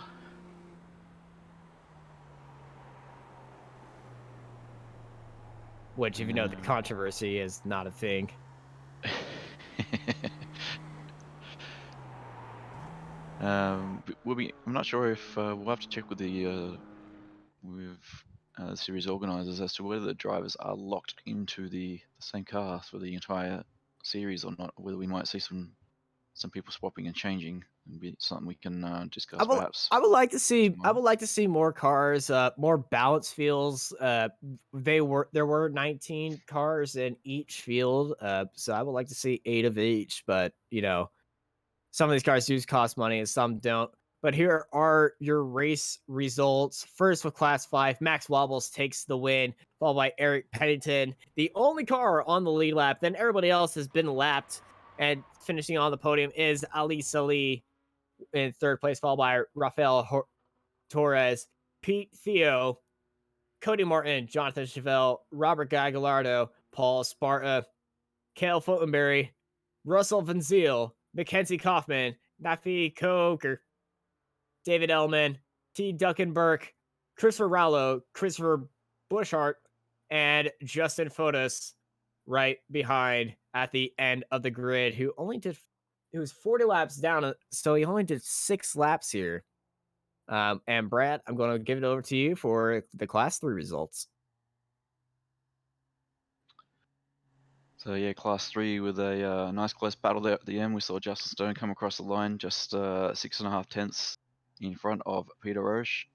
Which, if you know, the controversy is not a thing. I'm not sure if we'll have to check with the series organizers as to whether the drivers are locked into the same car for the entire series or not. Whether we might see some people swapping and changing, and be something we can discuss perhaps. I would like to see tomorrow. more cars, more balance fields. There were 19 cars in each field, so I would like to see 8 of each. But you know, some of these cars do cost money and some don't. But here are your race results. First with Class 5, Max Wobbles takes the win, followed by Eric Pennington, the only car on the lead lap. Then everybody else has been lapped, and finishing on the podium is Ali Salih in third place, followed by Rafael Torres, Pete Theo, Cody Martin, Jonathan Chevelle, Robert Gagliardo, Paul Sparta, Cale Fotenberry, Russell Van Zyl, Mackenzie Kaufman, Nafi Coker, David Ellman, T. Duncan Burke, Christopher Rallo, Christopher Bushart, and Justin Fotis right behind at the end of the grid, who only did it was 40 laps down, so he only did 6 laps here. And Brad, I'm going to give it over to you for the Class 3 results. So yeah, class three with a nice close battle there at the end. We saw Justin Stone come across the line just 6.5 tenths in front of Peter Roche.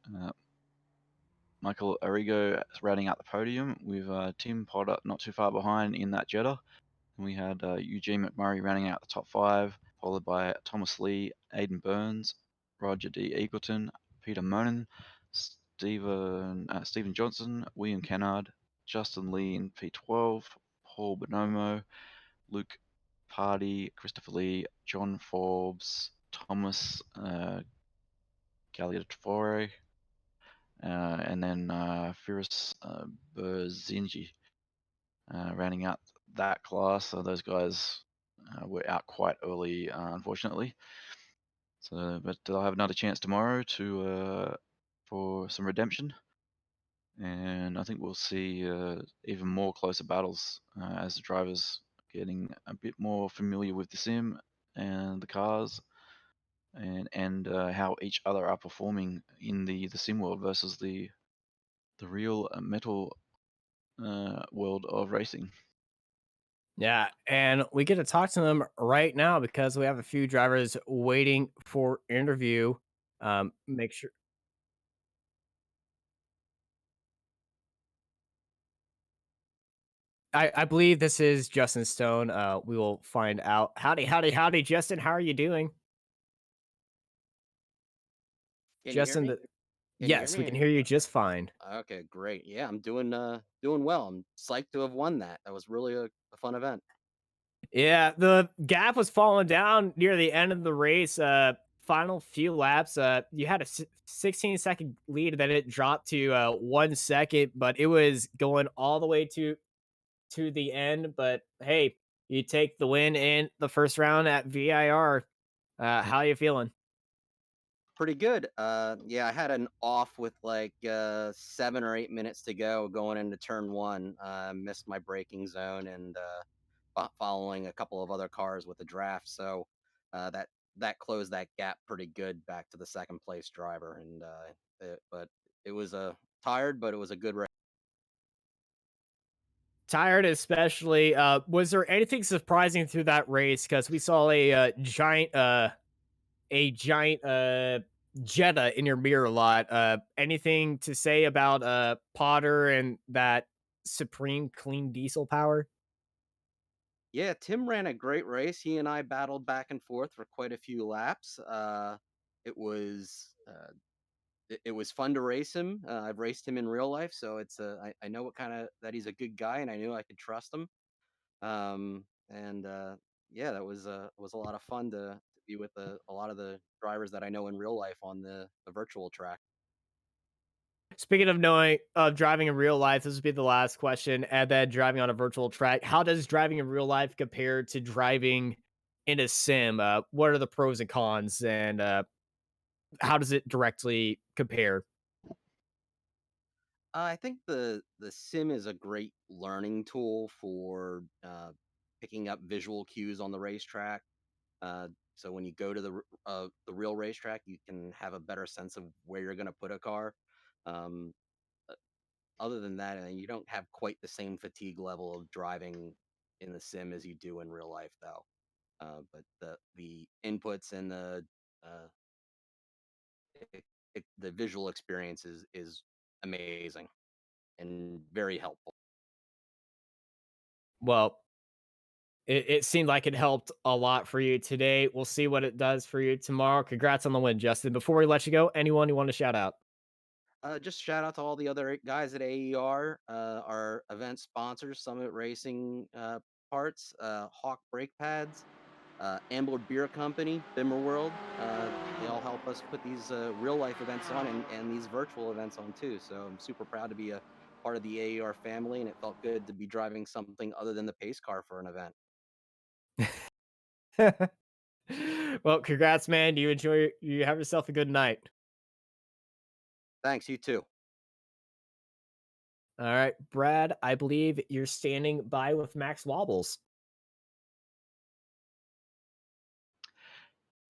Michael Arrigo rounding out the podium with Tim Potter not too far behind in that Jetta. And we had Eugene McMurray rounding out the top five, followed by Thomas Lee, Aidan Burns, Roger D. Eagleton, Peter Monin, Stephen Johnson, William Kennard, Justin Lee in P12, Paul Bonomo, Luke Pardy, Christopher Lee, John Forbes, Thomas Galliatore, and then Firas Berzinji rounding out that class. So those guys were out quite early, unfortunately. So, but they'll have another chance tomorrow to for some redemption, and I think we'll see even more closer battles as the drivers getting a bit more familiar with the sim and the cars, and how each other are performing in the sim world versus the real metal world of racing. Yeah, and we get to talk to them right now because we have a few drivers waiting for interview. Make sure I believe this is Justin Stone. We will find out. Howdy, howdy, howdy, Justin. How are you doing? Can you hear Justin, me? Can you hear yes, we me? can hear you just fine. Okay, great. Yeah, I'm doing well. I'm psyched to have won that. That was really a fun event. Yeah, the gap was falling down near the end of the race. Final few laps. You had a 16-second lead, then it dropped to 1 second, but it was going all the way to the end. But hey, you take the win in the first round at VIR. How you feeling? Pretty good. Yeah, I had an off with like 7 or 8 minutes to go going into turn one. Missed my braking zone and following a couple of other cars with the draft. So that closed that gap pretty good back to the second place driver. And but it was a tired, but it was a good race. Tired, especially. Was there anything surprising through that race? Because we saw a giant Jetta in your mirror lot. Anything to say about Potter and that supreme clean diesel power? Yeah, Tim ran a great race. He and I battled back and forth for quite a few laps. It was uh, it was fun to race him. I've raced him in real life, so I know what kind of that he's a good guy, and I knew I could trust him. And Yeah, that was a lot of fun to be with a lot of the drivers that I know in real life on the virtual track. Speaking of knowing of driving in real life, this would be the last question. And then driving on a virtual track, how does driving in real life compare to driving in a sim? What are the pros and cons, and how does it directly compare? I think the sim is a great learning tool for picking up visual cues on the racetrack. So when you go to the real racetrack, you can have a better sense of where you're going to put a car. Um, uh, Other than that, you don't have quite the same fatigue level of driving in the sim as you do in real life, though. But the inputs and uh, it, the visual experience is amazing and very helpful. Well, it seemed like it helped a lot for you today. We'll see what it does for you tomorrow. Congrats on the win, Justin. Before we let you go, anyone you want to shout out? Just shout out to all the other guys at AER, our event sponsors, Summit Racing Parts, Hawk Brake Pads, Ambler Beer Company, Bimmer World. They all help us put these real life events on and these virtual events on too. So I'm super proud to be a part of the AER family, and it felt good to be driving something other than the pace car for an event. Well, congrats, man. You have yourself a good night. Thanks, you too. All right, Brad, I believe you're standing by with Max Wobbles.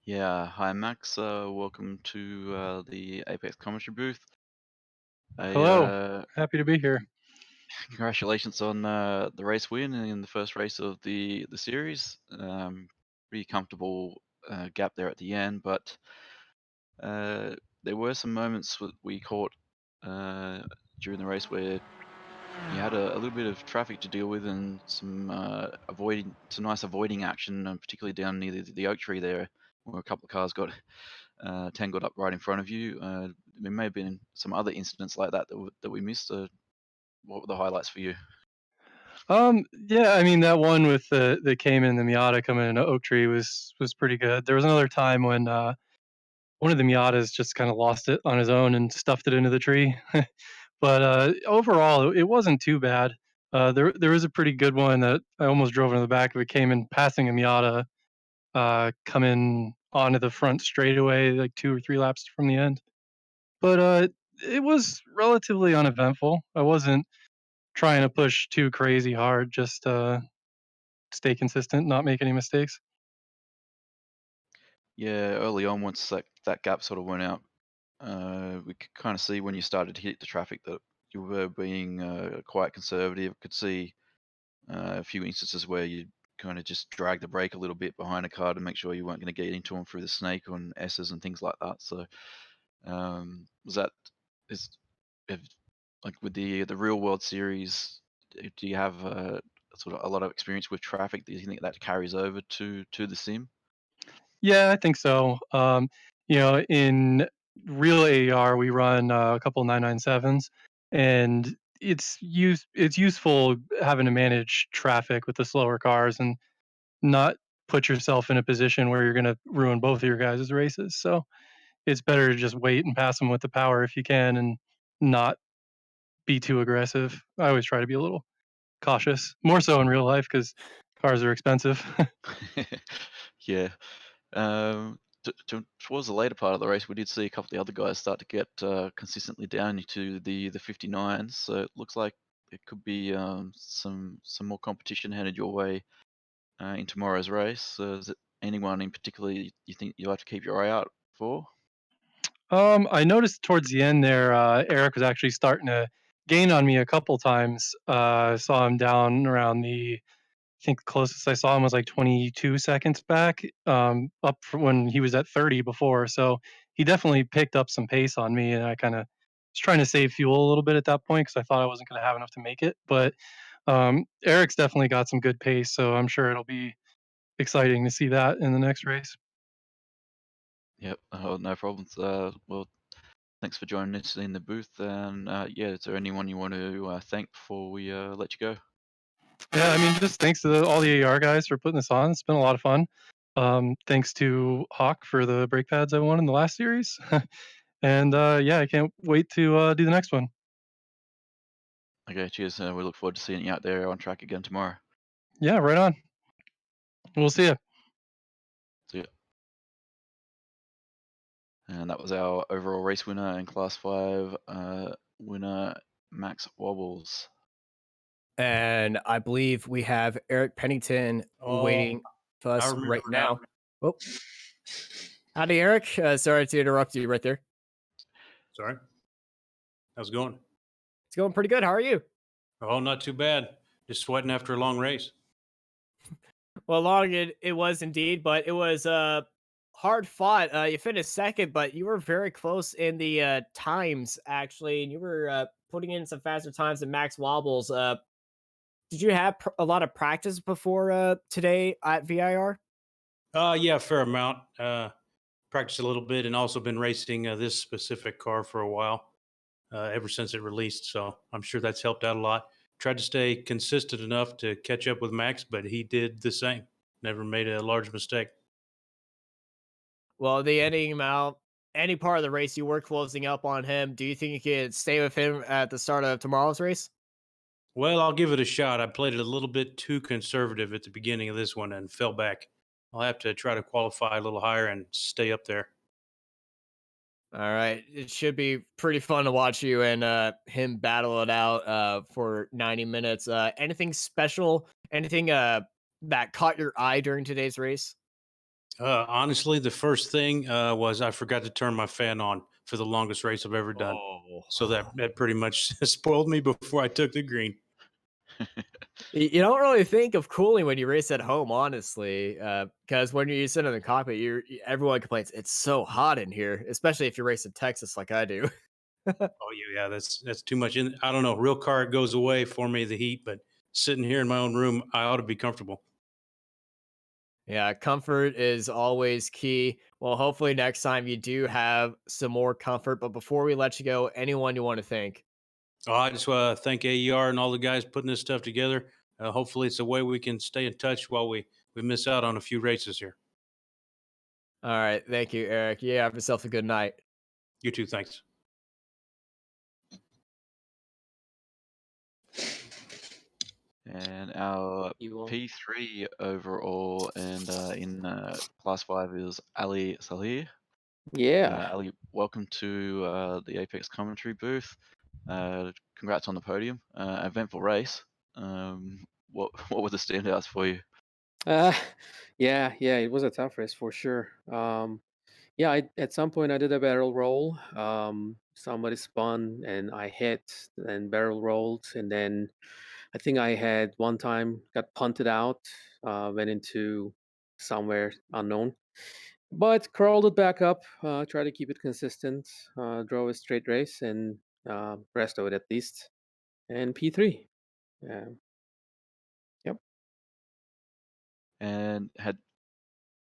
Yeah, hi Max. Welcome to the Apex commentary booth. I Hello. Happy to be here. congratulations on the race win in the first race of the series. Pretty comfortable gap there at the end, but there were some moments we caught during the race where you had a little bit of traffic to deal with and some nice avoiding action, particularly down near the oak tree there, where a couple of cars got tangled up right in front of you. There may have been some other incidents like that we missed. What were the highlights for you? Yeah, I mean that one with the Cayman and the Miata coming in oak tree was pretty good. There was another time when one of the Miatas just kind of lost it on his own and stuffed it into the tree. But overall, it wasn't too bad. There was a pretty good one that I almost drove into the back of. It came in passing a Miata, coming onto the front straightaway like 2 or 3 laps from the end. But it was relatively uneventful. I wasn't trying to push too crazy hard, just stay consistent, not make any mistakes. Yeah, early on, once that gap sort of went out, we could kind of see when you started to hit the traffic that you were being quite conservative. Could see a few instances where you kind of just drag the brake a little bit behind a car to make sure you weren't going to get into them through the snake on S's and things like that. So, was that is if, like with the real world series, do you have sort of a lot of experience with traffic? Do you think that carries over to the sim? Yeah, I think so. In real AER, we run a couple 997s, and it's useful having to manage traffic with the slower cars and not put yourself in a position where you're going to ruin both of your guys' races. So it's better to just wait and pass them with the power if you can, and not be too aggressive. I always try to be a little cautious, more so in real life because cars are expensive. Yeah. Towards the later part of the race, we did see a couple of the other guys start to get consistently down into the 59s. So it looks like it could be some more competition headed your way in tomorrow's race. Is it anyone in particular you think you'll have to keep your eye out for? I noticed towards the end there, Eric was actually starting to gain on me a couple times. I saw him down around I think the closest I saw him was like 22 seconds back, up from when he was at 30 before. So he definitely picked up some pace on me, and I kind of was trying to save fuel a little bit at that point because I thought I wasn't going to have enough to make it. But Eric's definitely got some good pace, so I'm sure it'll be exciting to see that in the next race. Yep, no problems. Well, thanks for joining us in the booth. And yeah, is there anyone you want to thank before we let you go? Yeah, I mean, just thanks to all the AR guys for putting this on. It's been a lot of fun. Thanks to Hawk for the brake pads I won in the last series. And yeah, I can't wait to do the next one. Okay, cheers. We look forward to seeing you out there on track again tomorrow. Yeah, right on. We'll see you. See ya. And that was our overall race winner and Class 5 winner, Max Wobbles. And I believe we have Eric Pennington Oh, waiting for I us remember right now. now. Oh, howdy, Eric. Sorry to interrupt you right there. Sorry. How's it going? It's going pretty good. How are you? Oh, not too bad. Just sweating after a long race. Well, long it was indeed, but it was hard fought. You finished second, but you were very close in the times actually, and you were putting in some faster times than Max Wobbles. Did you have a lot of practice before today at VIR? Yeah, a fair amount. Practiced a little bit and also been racing this specific car for a while, ever since it released. So I'm sure that's helped out a lot. Tried to stay consistent enough to catch up with Max, but he did the same. Never made a large mistake. Well, the ending amount, any part of the race you were closing up on him. Do you think you could stay with him at the start of tomorrow's race? Well, I'll give it a shot. I played it a little bit too conservative at the beginning of this one and fell back. I'll have to try to qualify a little higher and stay up there. All right. It should be pretty fun to watch you and him battle it out for 90 minutes. Anything special? Anything that caught your eye during today's race? Honestly, the first thing was I forgot to turn my fan on for the longest race I've ever done. Oh. So that pretty much spoiled me before I took the green. You don't really think of cooling when you race at home, honestly, because when you sit in the cockpit, everyone complains it's so hot in here, especially if you race in Texas like I do. Oh yeah, that's too much. I don't know. Real car goes away for me the heat, but sitting here in my own room, I ought to be comfortable. Yeah, comfort is always key. Well, hopefully next time you do have some more comfort. But before we let you go, anyone you want to thank? Oh, I just want to thank AER and all the guys putting this stuff together. Hopefully, it's a way we can stay in touch while we miss out on a few races here. All right, thank you, Eric. Yeah, have yourself a good night. You too. Thanks. And our You will. P3 overall and in Class 5 is Ali Salih. Yeah. Ali, welcome to the Apex commentary booth. Congrats on the podium. Eventful race. What were the standouts for you? Uh, yeah, it was a tough race for sure. Yeah, at some point I did a barrel roll. Somebody spun and I hit and barrel rolled, and then I think I had one time got punted out, went into somewhere unknown, but crawled it back up. Tried to keep it consistent. Drove a straight race and rest of it at least. And P3. Yeah. Yep. And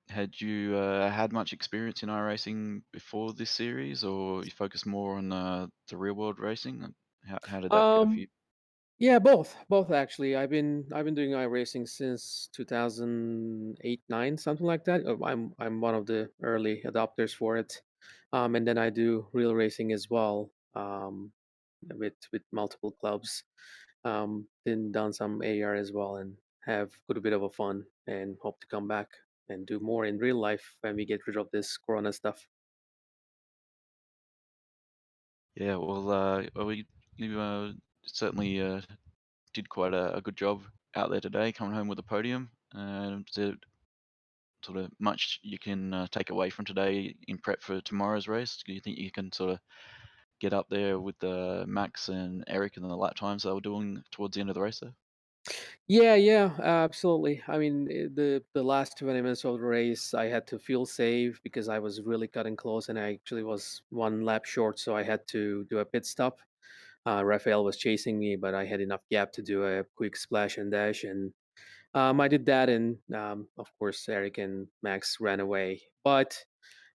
had you had much experience in iRacing before this series, or you focus more on the real world racing? How did that go for Um, you? Yeah, both actually. I've been doing iRacing since 2008, 9, something like that. I'm one of the early adopters for it, and then I do real racing as well, with multiple clubs. Then done some AR as well, and have quite a bit of a fun, and hope to come back and do more in real life when we get rid of this Corona stuff. Yeah, well, you certainly did quite a good job out there today, coming home with a podium. Is there sort of much you can take away from today in prep for tomorrow's race? Do you think you can sort of get up there with Max and Eric and the lap times they were doing towards the end of the race there? Yeah, absolutely. I mean, the last 20 minutes of the race, I had to feel safe because I was really cutting close, and I actually was one lap short, so I had to do a pit stop. Raphael was chasing me, but I had enough gap to do a quick splash and dash, and I did that. And of course, Eric and Max ran away. But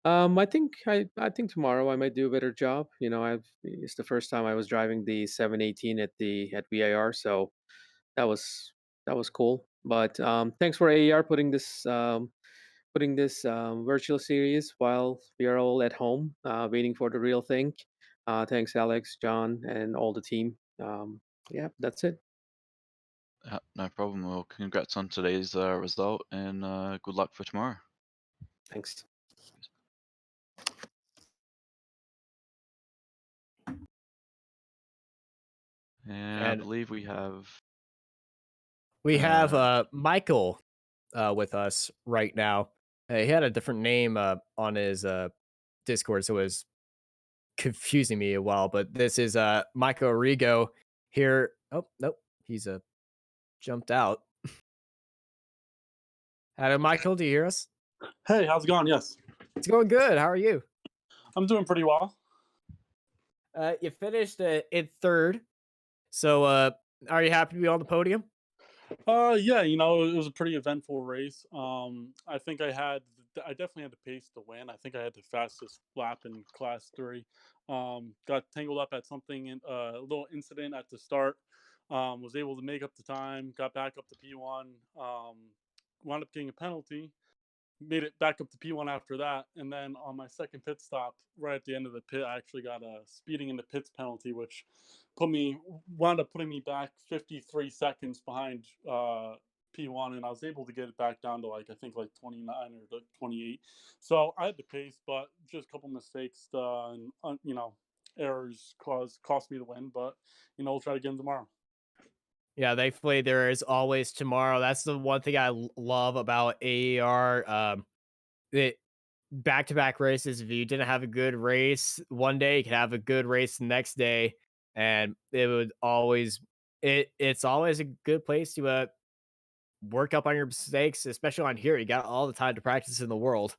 I think tomorrow I might do a better job. It's the first time I was driving the 718 at VIR, so that was that was cool. But thanks for AER putting this virtual series while we are all at home waiting for the real thing. Thanks, Alex, John, and all the team. Yeah, that's it. No problem. Well, congrats on today's result and good luck for tomorrow. Thanks. And I And believe we have we have uh, Michael with us right now. He had a different name on his Discord, so it was confusing me a while. But this is Michael Rigo here. Oh nope, he's jumped out. Hello, Michael. Do you hear us? Hey, how's it going? Yes, It's going good. How are you? I'm doing pretty well. You finished in third. So, are you happy to be on the podium? Yeah, it was a pretty eventful race. I definitely had the pace to win. I think I had the fastest lap in class 3. Got tangled up at something in a little incident at the start. Was able to make up the time, got back up to P1. Wound up getting a penalty, made it back up to P1 after that. And then on my second pit stop, right at the end of the pit, I actually got a speeding in the pits penalty, which wound up putting me back 53 seconds behind P1, and I was able to get it back down to I think like 29 or 28. So I had the pace, but just a couple mistakes and errors cost me the win. But we'll try to get them tomorrow. Yeah, thankfully there is always tomorrow. That's the one thing I love about AER. It back-to-back races. If you didn't have a good race one day, you could have a good race the next day, and it's always a good place to work up on your mistakes, especially on here. You got all the time to practice in the world.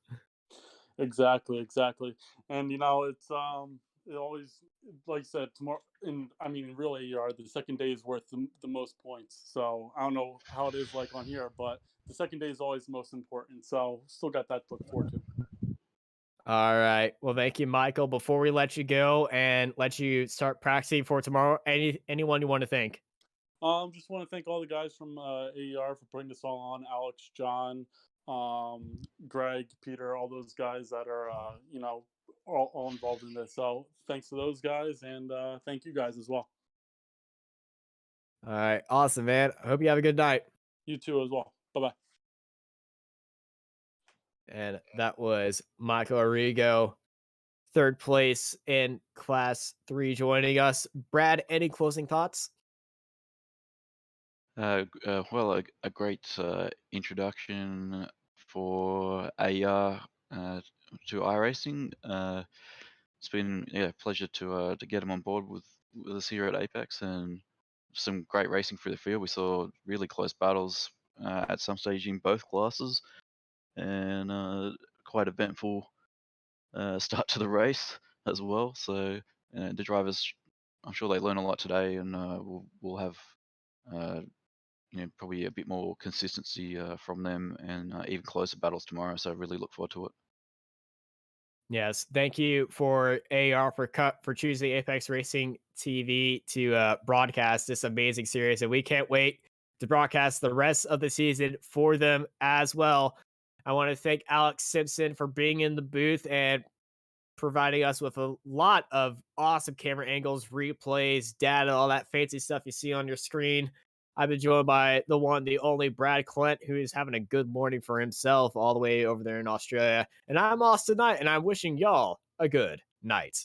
Exactly, exactly. And it always, like you said, tomorrow. And I mean, real AER, the second day is worth the most points. So I don't know how it is like on here, but the second day is always the most important. So still got that to look forward to. All right. Well, thank you, Michael. Before we let you go and let you start practicing for tomorrow, anyone you want to thank? Just want to thank all the guys from AER for putting this all on. Alex, John, Greg, Peter, all those guys that are all involved in this. So thanks to those guys, and thank you guys as well. All right. Awesome, man. I hope you have a good night. You too as well. Bye bye. And that was Michael Arrigo, third place in class 3, joining us. Brad, any closing thoughts? Well, a great introduction for AER to iRacing. It's been a pleasure to get him on board with us here at Apex, and some great racing through the field. We saw really close battles at some stage in both classes, and quite eventful start to the race as well. So the drivers, I'm sure they learn a lot today, and we'll have probably a bit more consistency from them, and even closer battles tomorrow. So I really look forward to it. Yes, thank you for AR for choosing Apex Racing TV to broadcast this amazing series, and we can't wait to broadcast the rest of the season for them as well. I want to thank Alex Simpson for being in the booth and providing us with a lot of awesome camera angles, replays, data, all that fancy stuff you see on your screen. I've been joined by the one, the only Brad Clint, who is having a good morning for himself all the way over there in Australia. And I'm Austin Knight, and I'm wishing y'all a good night.